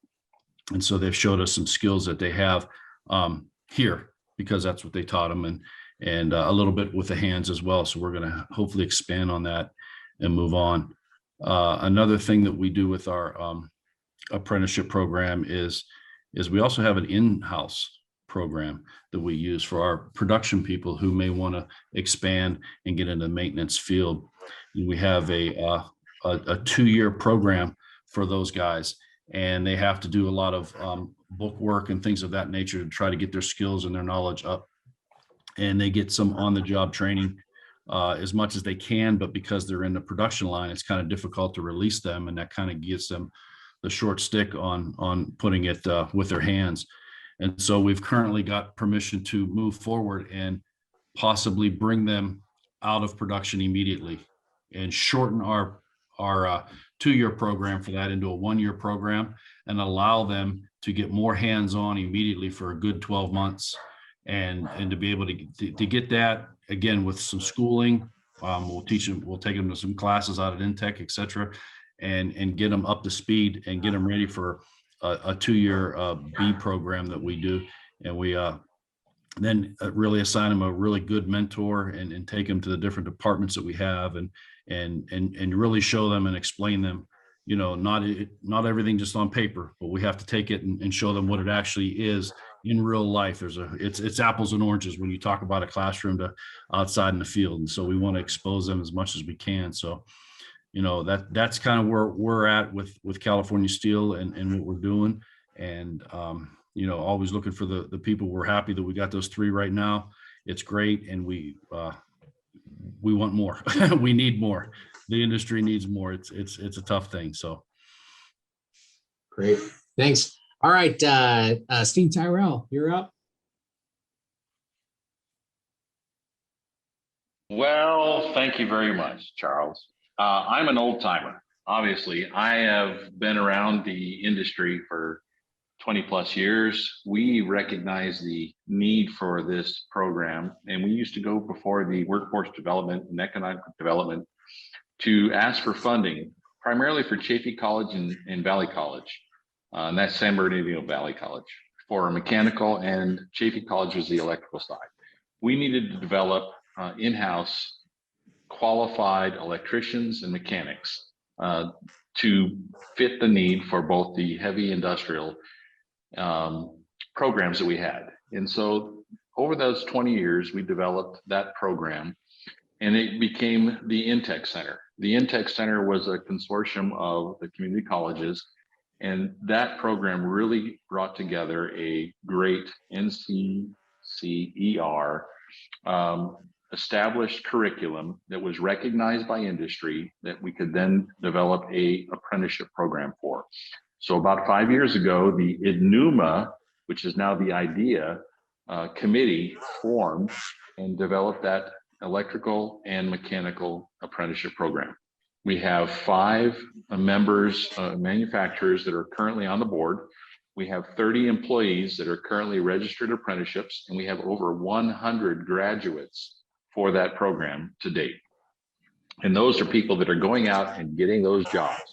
And so they've showed us some skills that they have here, because that's what they taught them, and a little bit with the hands as well. So we're going to hopefully expand on that and move on. Another thing that we do with our apprenticeship program is we also have an in-house program that we use for our production people who may want to expand and get into the maintenance field. And we have a 2-year program for those guys, and they have to do a lot of book work and things of that nature to try to get their skills and their knowledge up. And they get some on-the-job training as much as they can, but because they're in the production line, it's kind of difficult to release them, and that kind of gives them the short stick on putting it with their hands. And so we've currently got permission to move forward and possibly bring them out of production immediately and shorten our 2-year program for that into a 1-year program, and allow them to get more hands-on immediately for a good 12 months and to be able to get that again with some schooling. We'll teach them, we'll take them to some classes out at Intech, et cetera, and get them up to speed and get them ready for a 2-year B program that we do, and we then really assign them a really good mentor and take them to the different departments that we have and really show them and explain them, you know, not everything just on paper, but we have to take it and show them what it actually is in real life. It's apples and oranges when you talk about a classroom to outside in the field. And so we want to expose them as much as we can. So, you know, that's kind of where we're at with California Steel and what we're doing. And, you know, always looking for the people. We're happy that we got those 3 right now. It's great. And we want more. We need more. The industry needs more. It's a tough thing. So. Great. Thanks. All right. Steve Tyrell, you're up. Well, thank you very much, Charles. I'm an old timer. Obviously, I have been around the industry for 20 plus years. We recognize the need for this program, and we used to go before the workforce development and economic development to ask for funding, primarily for Chaffey College and Valley College, and that's San Bernardino Valley College, for mechanical, and Chaffey College was the electrical side. We needed to develop in-house qualified electricians and mechanics to fit the need for both the heavy industrial programs that we had. And so over those 20 years, we developed that program, and it became the Intech Center. The Intech Center was a consortium of the community colleges, and that program really brought together a great NCCER established curriculum that was recognized by industry that we could then develop a apprenticeship program for. So about 5 years ago, the IDNUMA, which is now the IDEA committee, formed and developed that electrical and mechanical apprenticeship program. We have 5 members, manufacturers that are currently on the board. We have 30 employees that are currently registered apprenticeships, and we have over 100 graduates for that program to date. And those are people that are going out and getting those jobs.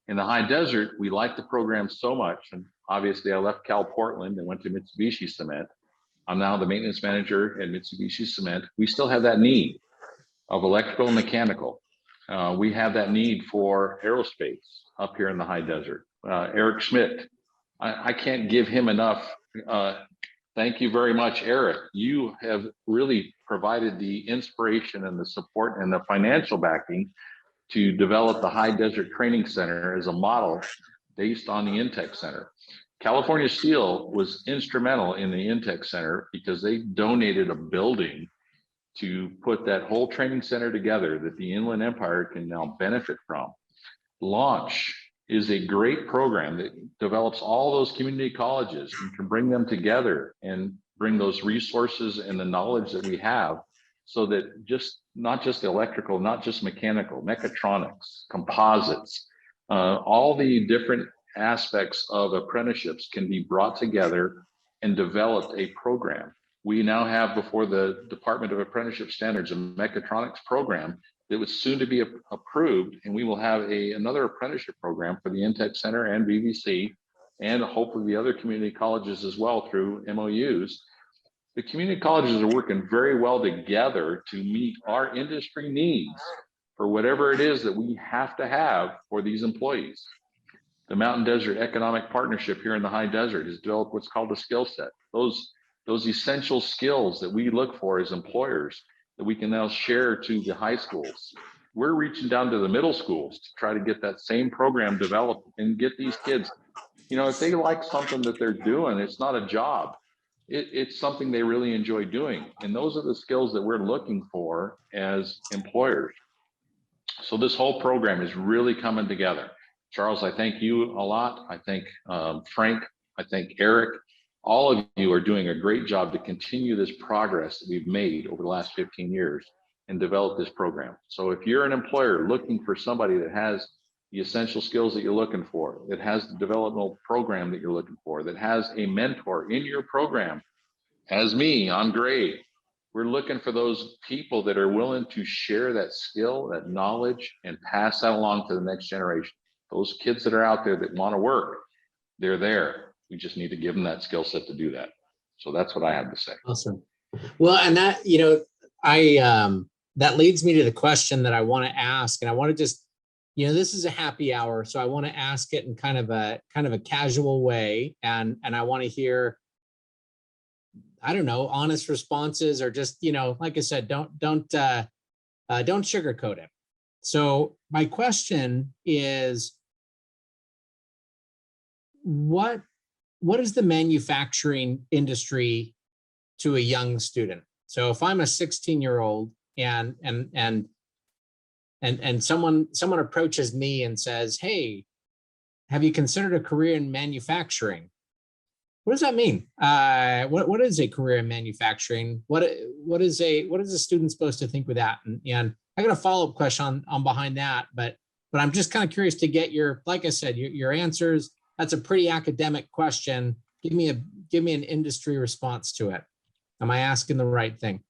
In the high desert, we like the program so much, and obviously I left Cal Portland and went to Mitsubishi Cement. I'm now the maintenance manager at Mitsubishi Cement. We still have that need of electrical and mechanical. We have that need for aerospace up here in the high desert. Eric Schmidt, I can't give him enough. Thank you very much, Eric. You have really provided the inspiration and the support and the financial backing to develop the High Desert Training Center as a model based on the Intech Center. California Steel was instrumental in the Intech Center because they donated a building to put that whole training center together that the Inland Empire can now benefit from. Launch is a great program that develops all those community colleges and can bring them together and bring those resources and the knowledge that we have, so that not just electrical, not just mechanical, mechatronics, composites, all the different aspects of apprenticeships can be brought together and developed a program. We now have before the Department of Apprenticeship Standards a mechatronics program that was soon to be approved, and we will have another apprenticeship program for the Intech Center and VVC, and hopefully the other community colleges as well through MOUs. The community colleges are working very well together to meet our industry needs for whatever it is that we have to have for these employees. The Mountain Desert Economic Partnership here in the High Desert has developed what's called a skill set. Those essential skills that we look for as employers that we can now share to the high schools. We're reaching down to the middle schools to try to get that same program developed and get these kids, you know, if they like something that they're doing, it's not a job. It's something they really enjoy doing. And those are the skills that we're looking for as employers. So this whole program is really coming together. Charles, I thank you a lot. I thank Frank, I thank Eric. All of you are doing a great job to continue this progress that we've made over the last 15 years and develop this program. So if you're an employer looking for somebody that has the essential skills that you're looking for, that has the developmental program that you're looking for, that has a mentor in your program, as me, I'm great. We're looking for those people that are willing to share that skill, that knowledge, and pass that along to the next generation. Those kids that are out there that want to work, They're there. We just need to give them that skill set to do that. So that's what I have to say. Awesome. Well, and that, that leads me to the question that I want to ask, and I want to just, this is a happy hour, so I want to ask it in kind of a casual way, and I want to hear, I don't know, honest responses, or just, like I said, don't sugarcoat it. So my question is, what is the manufacturing industry to a young student? So if I'm a 16-year-old and someone approaches me and says, "Hey, have you considered a career in manufacturing?" What does that mean? What is a career in manufacturing? What is a student supposed to think with that? And I got a follow-up question on behind that, but I'm just kind of curious to get your, like I said, your answers. That's a pretty academic question. Give me an industry response to it. Am I asking the right thing?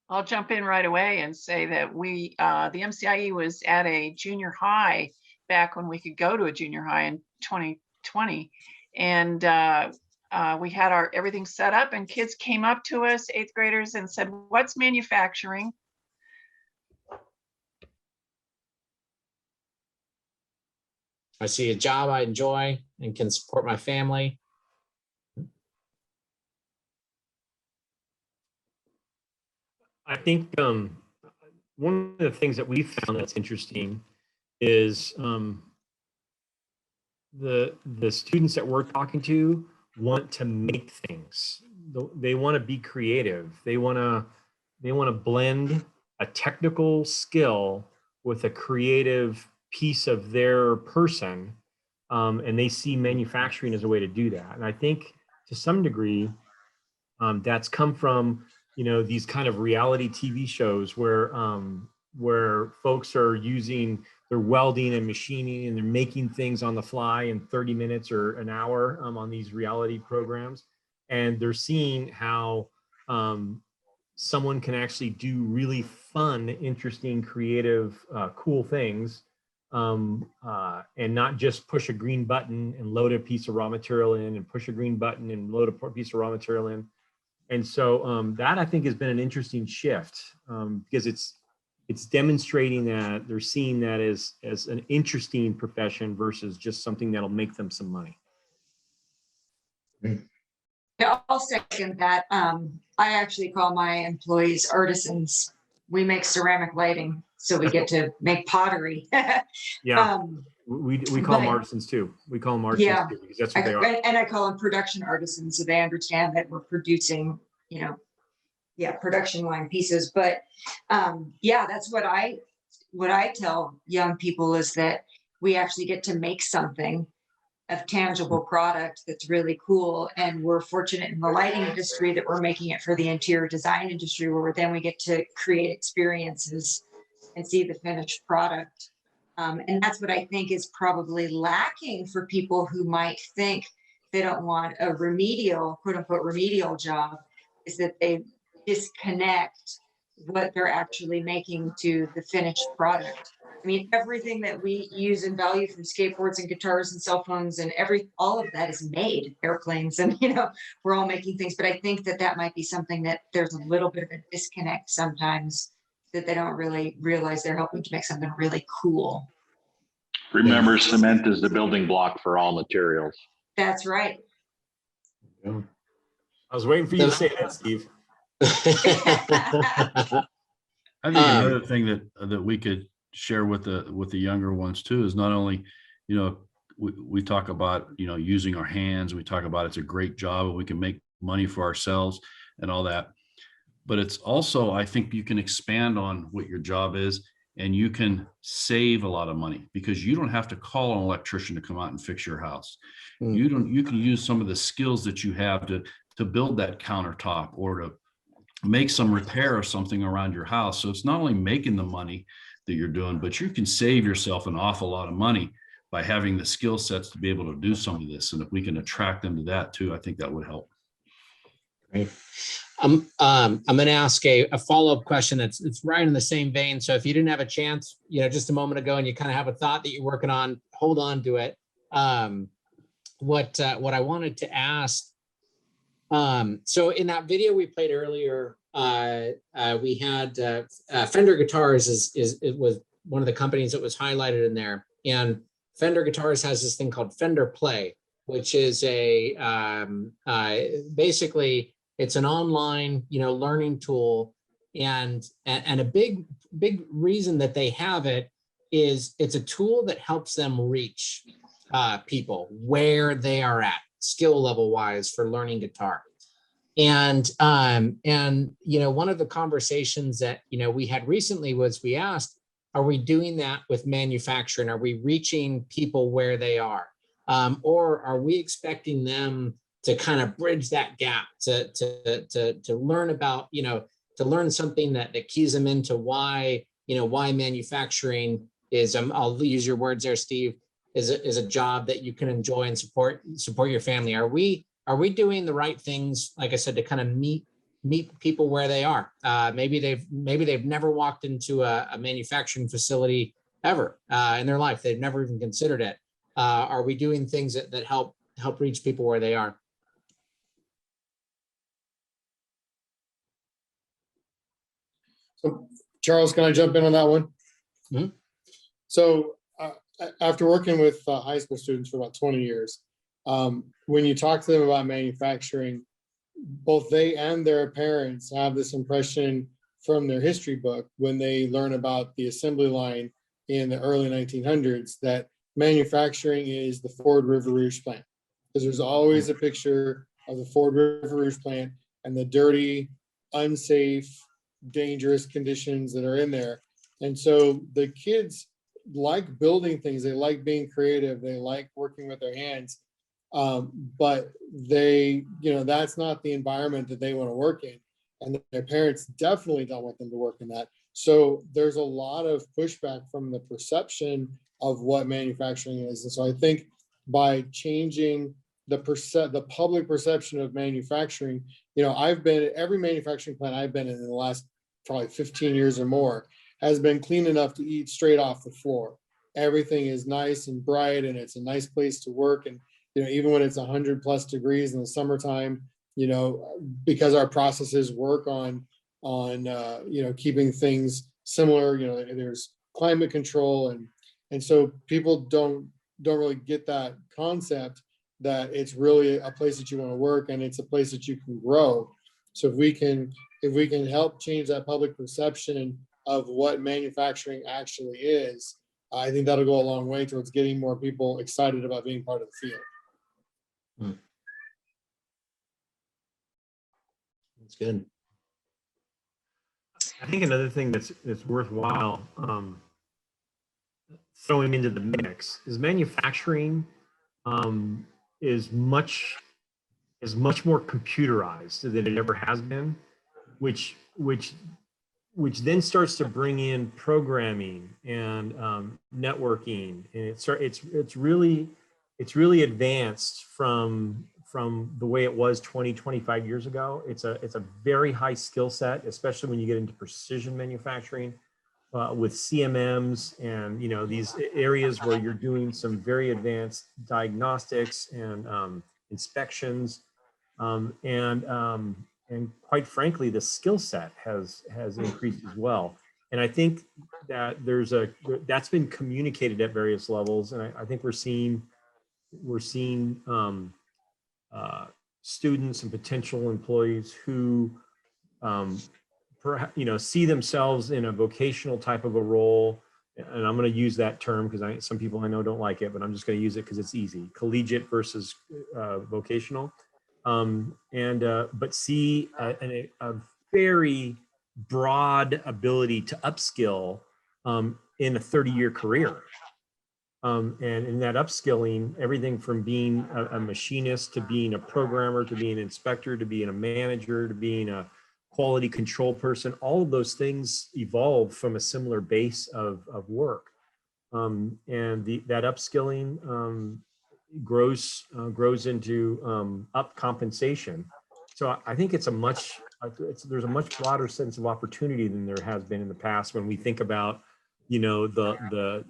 I'll jump in right away and say that the MCIE was at a junior high back when we could go to a junior high in 2020. And we had everything set up, and kids came up to us, 8th graders, and said, "What's manufacturing?" I see a job I enjoy and can support my family. I think one of the things that we found that's interesting is the students that we're talking to want to make things. They want to be creative. They want to blend a technical skill with a creative piece of their person, and they see manufacturing as a way to do that. And I think to some degree, that's come from these kind of reality TV shows where folks are they're welding and machining, and they're making things on the fly in 30 minutes or an hour on these reality programs. And they're seeing how someone can actually do really fun, interesting, creative, cool things, and not just push a green button and load a piece of raw material in, and push a green button and load a piece of raw material in. And so that, I think, has been an interesting shift, because it's demonstrating that they're seeing that as an interesting profession versus just something that'll make them some money. Yeah, I'll second that. I actually call my employees artisans. We make ceramic lighting, so we get to make pottery. Yeah, we call them artisans too. We call them artisans too, because that's what they are. And I call them production artisans, so they understand that we're producing, production line pieces. But that's what I tell young people, is that we actually get to make something, a tangible product that's really cool. And we're fortunate in the lighting industry that we're making it for the interior design industry, where then we get to create experiences and see the finished product. And that's what I think is probably lacking for people who might think they don't want a remedial, quote unquote, remedial job, is that they disconnect what they're actually making to the finished product. I mean, everything that we use and value, from skateboards and guitars and cell phones and all of that is made, airplanes, and we're all making things. But I think that might be something that there's a little bit of a disconnect sometimes, that they don't really realize they're helping to make something really cool. Remember, cement is the building block for all materials. That's right. Yeah. I was waiting for you to say that, Steve. I think another thing that we could share with the younger ones too is not only, we talk about, using our hands, we talk about it's a great job and we can make money for ourselves and all that. But it's also, I think you can expand on what your job is, and you can save a lot of money, because you don't have to call an electrician to come out and fix your house. You can use some of the skills that you have to build that countertop, or to make some repair of something around your house. So it's not only making the money that you're doing, but you can save yourself an awful lot of money by having the skill sets to be able to do some of this. And if we can attract them to that too, I think that would help. Great. I'm going to ask a follow-up question it's right in the same vein. So if you didn't have a chance, just a moment ago, and you kind of have a thought that you're working on, hold on to it. what I wanted to ask. So in that video we played earlier, we had Fender Guitars it was one of the companies that was highlighted in there, and Fender Guitars has this thing called Fender Play, which is a basically it's an online learning tool, and a big reason that they have it is it's a tool that helps them reach people where they are at skill level wise for learning guitar. And one of the conversations that we had recently was we asked, are we doing that with manufacturing? Are we reaching people where they are? Or are we expecting them to kind of bridge that gap to learn about, to learn something that keys them into why manufacturing is, I'll use your words there, Steve, is a job that you can enjoy and support your family. Are we doing the right things, like I said, to kind of meet people where they are? Maybe they've never walked into a manufacturing facility ever in their life. They've never even considered it. Are we doing things that help reach people where they are? So, Charles, can I jump in on that one? Mm-hmm. So after working with high school students for about 20 years, when you talk to them about manufacturing, both they and their parents have this impression from their history book when they learn about the assembly line in the early 1900s that manufacturing is the Ford River Rouge plant. Because there's always a picture of the Ford River Rouge plant and the dirty, unsafe, dangerous conditions that are in there. And so the kids like building things, they like being creative, they like working with their hands, but they, that's not the environment that they want to work in. And their parents definitely don't want them to work in that. So there's a lot of pushback from the perception of what manufacturing is. And so I think by changing the public perception of manufacturing, I've been at every manufacturing plant I've been in the last probably 15 years or more has been clean enough to eat straight off the floor. Everything is nice and bright, and it's a nice place to work. And even when it's 100+ degrees in the summertime, because our processes work on keeping things similar, there's climate control, and so people don't really get that concept that it's really a place that you want to work and it's a place that you can grow. So if we can help change that public perception of what manufacturing actually is, I think that'll go a long way towards getting more people excited about being part of the field. That's good. I think another thing that's worthwhile throwing into the mix is manufacturing is much more computerized than it ever has been, which then starts to bring in programming and networking, and it's really advanced from the way it was 20-25 years ago. It's a very high skill set, especially when you get into precision manufacturing with CMMs and these areas where you're doing some very advanced diagnostics and inspections, and quite frankly, the skill set has increased as well. And I think that that's been communicated at various levels, and I think we're seeing students and potential employees who see themselves in a vocational type of a role. And I'm going to use that term because some people I know don't like it, but I'm just going to use it because it's easy. Collegiate versus vocational. But see a very broad ability to upskill in a 30-year career. And in that upskilling, everything from being a machinist to being a programmer to being an inspector to being a manager to being a quality control person, all of those things evolve from a similar base of work. And that upskilling grows into up compensation. So I think there's a much broader sense of opportunity than there has been in the past when we think about the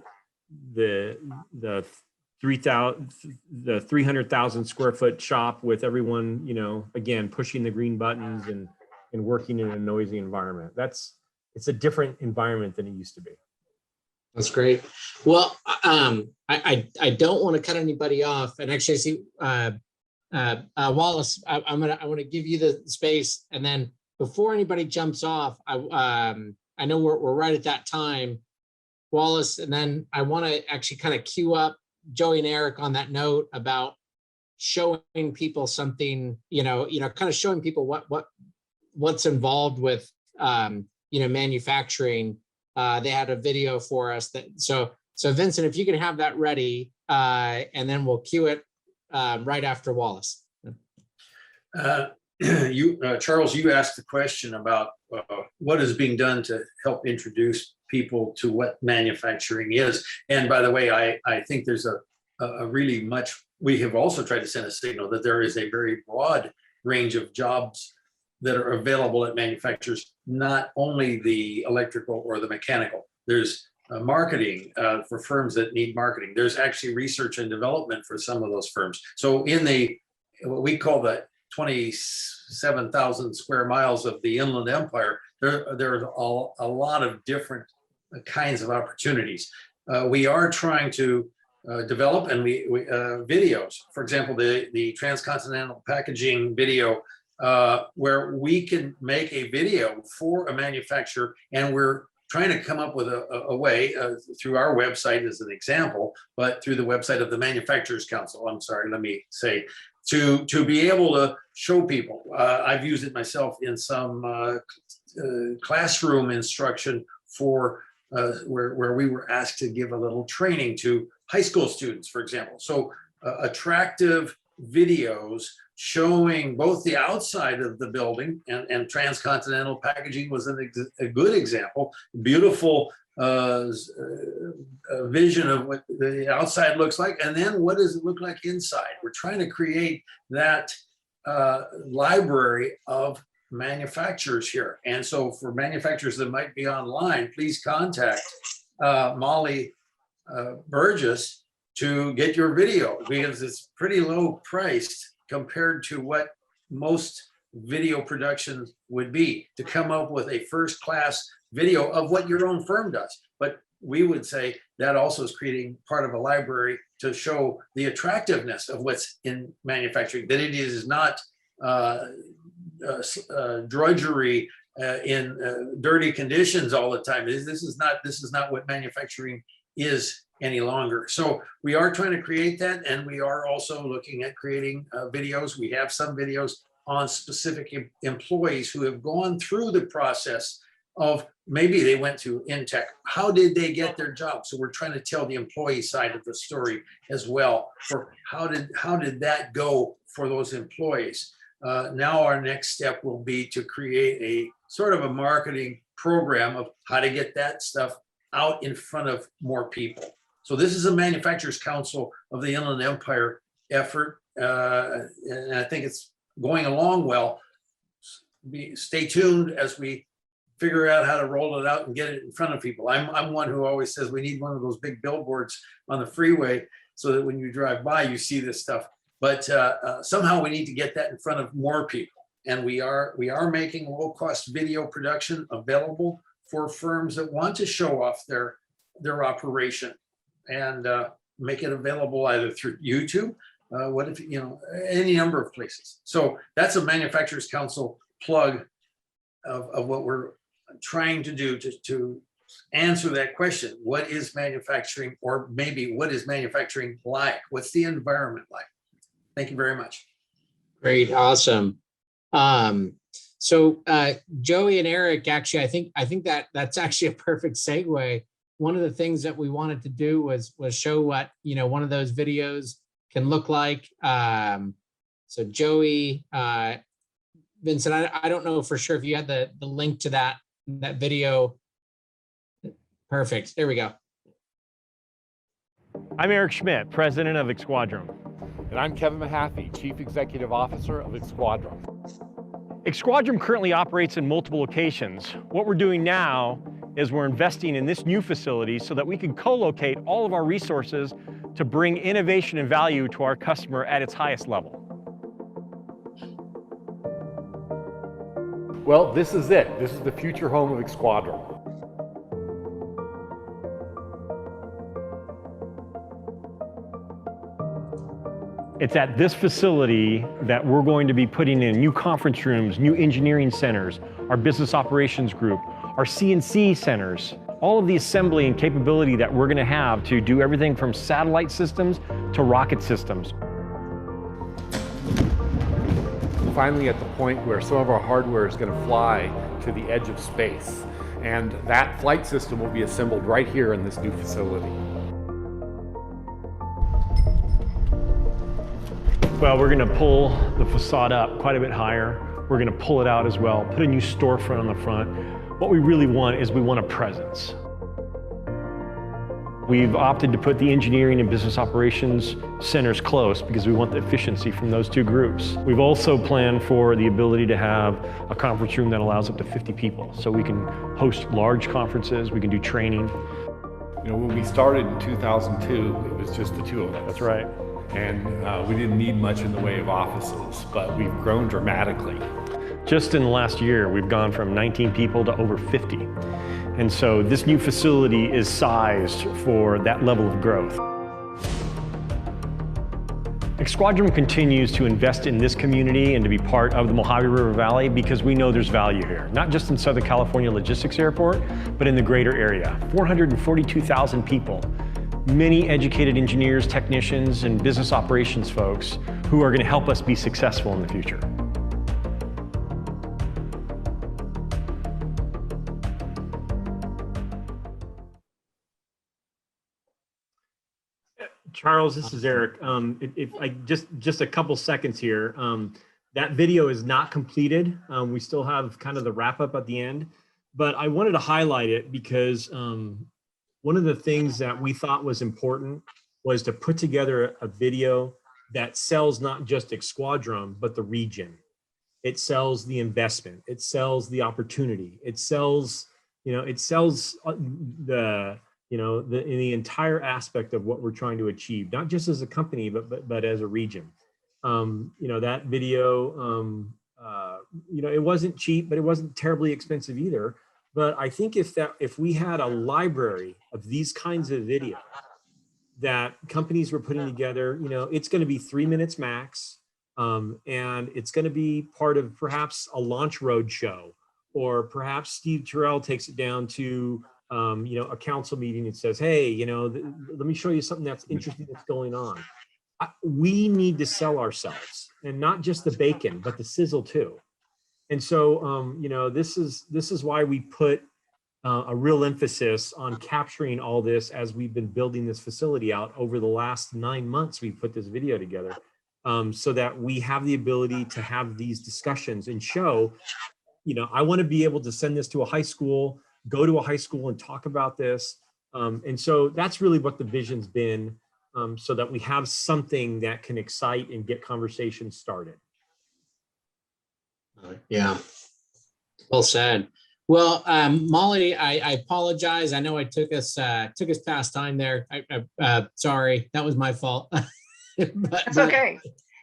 300,000 square foot shop with everyone, you know, again, pushing the green buttons and working in a noisy environment. It's a different environment than it used to be. That's great. Well, I don't want to cut anybody off, and actually I see Wallace. I want to give you the space, and then before anybody jumps off, I know we're right at that time, Wallace, and then I want to actually kind of queue up Joey and Eric on that note about showing people something, kind of showing people what's involved with, manufacturing. They had a video for us so Vincent, if you can have that ready, and then we'll cue it right after Wallace. Charles, you asked the question about what is being done to help introduce people to what manufacturing is. And by the way, I think there's a really we have also tried to send a signal that there is a very broad range of jobs that are available at manufacturers, not only the electrical or the mechanical. There's marketing for firms that need marketing. There's actually research and development for some of those firms. So in what we call the 27,000 square miles of the Inland Empire, there's a lot of different kinds of opportunities. We are trying to develop videos. For example, the transcontinental packaging video, where we can make a video for a manufacturer, and we're trying to come up with a way through our website as an example, but through the website of the Manufacturers Council, to be able to show people. I've used it myself in some classroom instruction for where we were asked to give a little training to high school students, for example. So attractive videos showing both the outside of the building, and transcontinental packaging was a good example. Beautiful vision of what the outside looks like, and then what does it look like inside. We're trying to create that library of manufacturers here. And so for manufacturers that might be online, please contact Molly Burgess to get your video, because it's pretty low priced compared to what most video productions would be, to come up with a first class video of what your own firm does. But we would say that also is creating part of a library to show the attractiveness of what's in manufacturing, that it is not drudgery in dirty conditions all the time. This is not what manufacturing is any longer. So we are trying to create that, and we are also looking at creating videos. We have some videos on specific employees who have gone through the process of, maybe they went to Intech. How did they get their job? So we're trying to tell the employee side of the story as well, for how did that go for those employees. Now our next step will be to create a sort of a marketing program of how to get that stuff out in front of more people. So this is a Manufacturers Council of the Inland Empire effort, and I think it's going along well. Stay tuned as we figure out how to roll it out and get it in front of people. I'm one who always says we need one of those big billboards on the freeway so that when you drive by, you see this stuff. But somehow we need to get that in front of more people. And we are making low-cost video production available for firms that want to show off their operation, and make it available either through YouTube, any number of places. So that's a Manufacturers Council plug of what we're trying to do to answer that question. What is manufacturing, or maybe what is manufacturing like? What's the environment like? Thank you very much. Great, awesome. So Joey and Eric, actually, I think that's actually a perfect segue. One of the things that we wanted to do was show what one of those videos can look like. So Joey, Vincent, I don't know for sure if you had the link to that video. Perfect. There we go. I'm Eric Schmidt, president of Exquadrum. And I'm Kevin Mahaffey, Chief Executive Officer of Exquadrum. Exquadrum currently operates in multiple locations. What we're doing now is we're investing in this new facility so that we can co-locate all of our resources to bring innovation and value to our customer at its highest level. Well, this is it. This is the future home of Squadron. It's at this facility that we're going to be putting in new conference rooms, new engineering centers, our business operations group, our CNC centers, all of the assembly and capability that we're going to have to do everything from satellite systems to rocket systems. Finally at the point where some of our hardware is going to fly to the edge of space, and that flight system will be assembled right here in this new facility. Well, we're going to pull the facade up quite a bit higher. We're going to pull it out as well, put a new storefront on the front. What we really want is we want a presence. We've opted to put the engineering and business operations centers close because we want the efficiency from those two groups. We've also planned for the ability to have a conference room that allows up to 50 people. So we can host large conferences, we can do training. You know, when we started in 2002, it was just the two of us. That's right. And we didn't need much in the way of offices, but we've grown dramatically. Just in the last year, we've gone from 19 people to over 50. And so this new facility is sized for that level of growth. Squadron continues to invest in this community and to be part of the Mojave River Valley because we know there's value here, not just in Southern California Logistics Airport, but in the greater area. 442,000 people, many educated engineers, technicians, and business operations folks who are going to help us be successful in the future. Charles, this is Eric. If I just a couple seconds here. That video is not completed. We still have kind of the wrap up at the end, but I wanted to highlight it because one of the things that we thought was important was to put together a video that sells not just Squadron, but the region. It sells the investment. It sells the opportunity. It sells, it sells the entire aspect of what we're trying to achieve, not just as a company, but as a region. That video, it wasn't cheap, but it wasn't terribly expensive either. But I think if we had a library of these kinds of videos that companies were putting together, it's going to be 3 minutes max, and it's going to be part of perhaps a launch road show, or perhaps Steve Terrell takes it down to a council meeting and says, hey, let me show you something that's interesting that's going on. We need to sell ourselves, and not just the bacon, but the sizzle too. And so, this is why we put a real emphasis on capturing all this as we've been building this facility out over the last 9 months. We put this video together so that we have the ability to have these discussions and show, I want to be able to send this to a high school, go to a high school and talk about this. And so that's really what the vision's been, so that we have something that can excite and get conversations started. Yeah, well said. Well, Molly, I apologize. I know I took us past time there. Sorry, that was my fault. That's okay.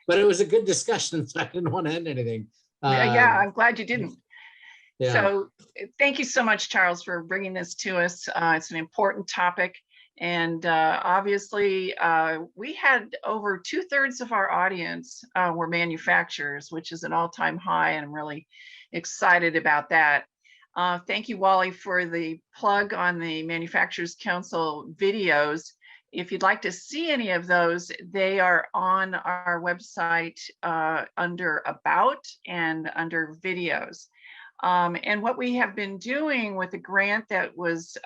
But it was a good discussion, so I didn't want to end anything. Yeah, I'm glad you didn't. Yeah. So thank you so much, Charles, for bringing this to us. It's an important topic. And obviously, we had over 2/3 of our audience were manufacturers, which is an all-time high, and I'm really excited about that. Thank you, Wally, for the plug on the Manufacturers Council videos. If you'd like to see any of those, they are on our website under About and under Videos. And what we have been doing with a grant that was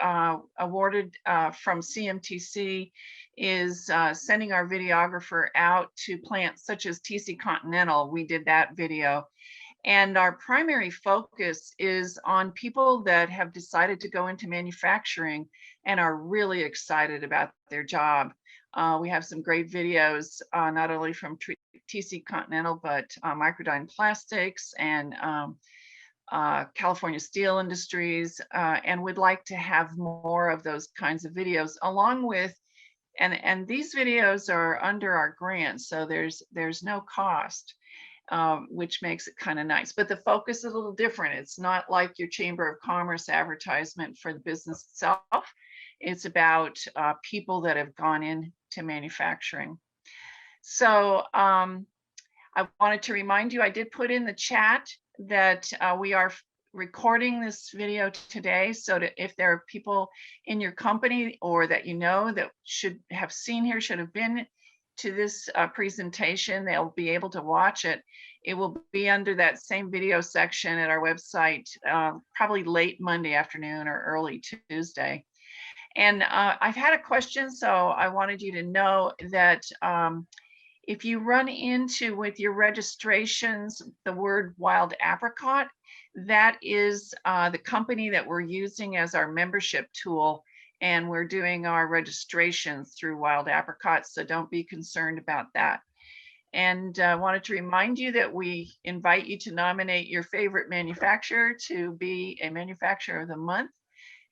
awarded from CMTC is sending our videographer out to plants such as TC Continental. We did that video. And our primary focus is on people that have decided to go into manufacturing and are really excited about their job. We have some great videos, not only from TC Continental, but Microdyne Plastics and California Steel Industries, and would like to have more of those kinds of videos, along with And these videos are under our grant, so there's no cost, which makes it kind of nice. But the focus is a little different. It's not like your Chamber of Commerce advertisement for the business itself. It's about people that have gone into manufacturing. So I wanted to remind you, I did put in the chat that we are recording this video today, so that if there are people in your company or that you know that should have seen here, should have been to this presentation, they'll be able to watch it. It will be under that same video section at our website, probably late Monday afternoon or early Tuesday. And I've had a question, so I wanted you to know that if you run into with your registrations the word wild apricot, that is the company that we're using as our membership tool, and we're doing our registrations through Wild Apricot, so don't be concerned about that. And I wanted to remind you that we invite you to nominate your favorite manufacturer to be a manufacturer of the month,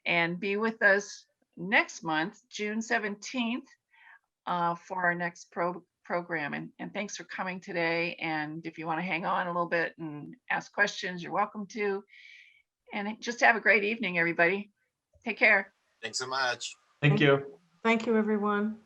and be with us next month, June 17th, for our next program. And thanks for coming today. And if you want to hang on a little bit and ask questions, you're welcome to. And just have a great evening, everybody. Take care. Thanks so much. Thank you. Thank you, everyone.